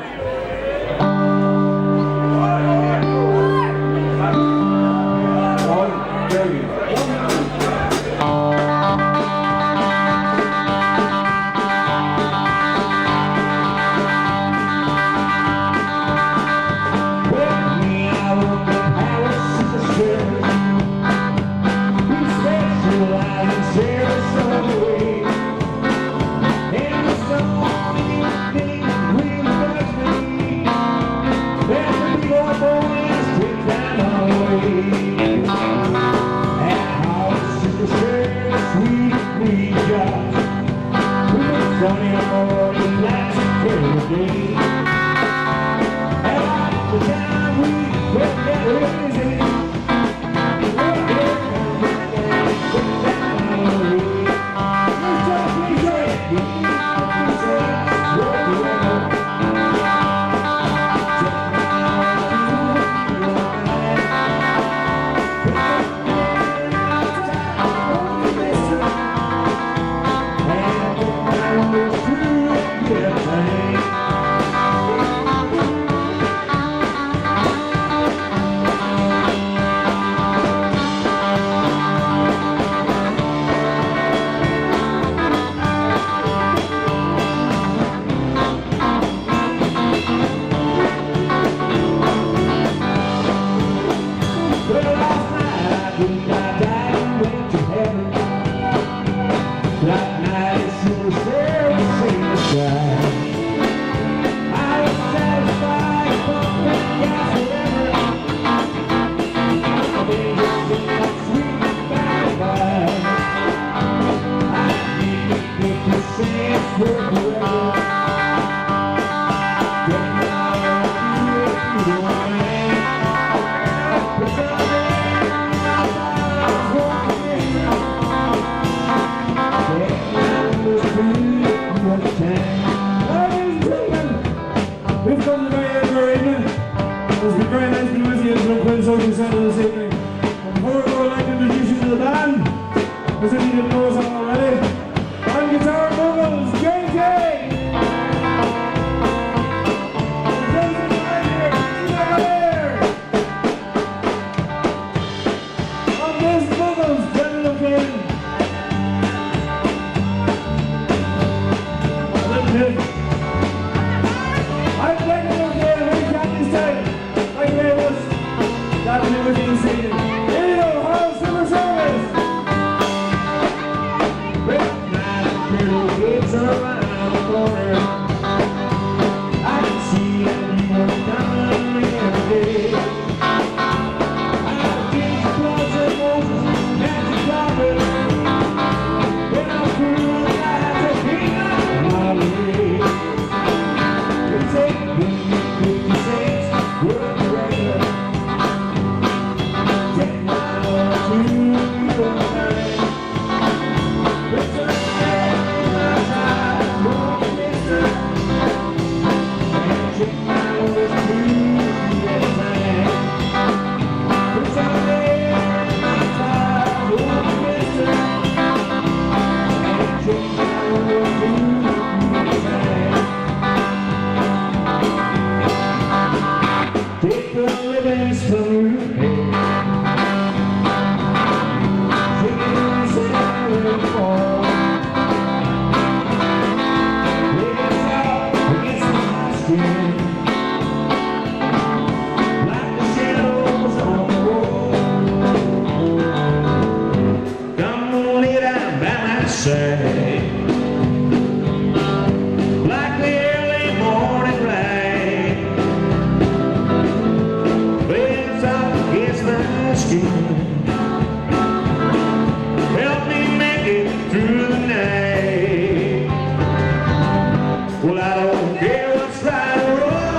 Well, I don't care what's right or wrong.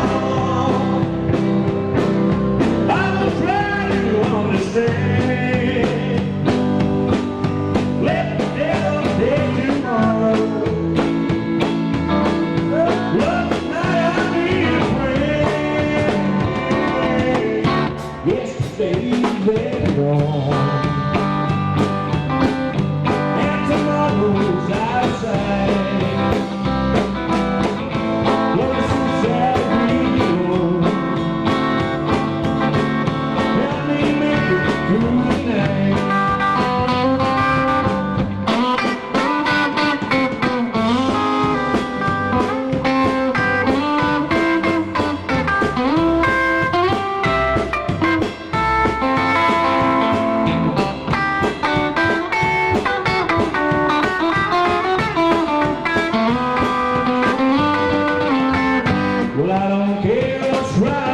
Here I'll try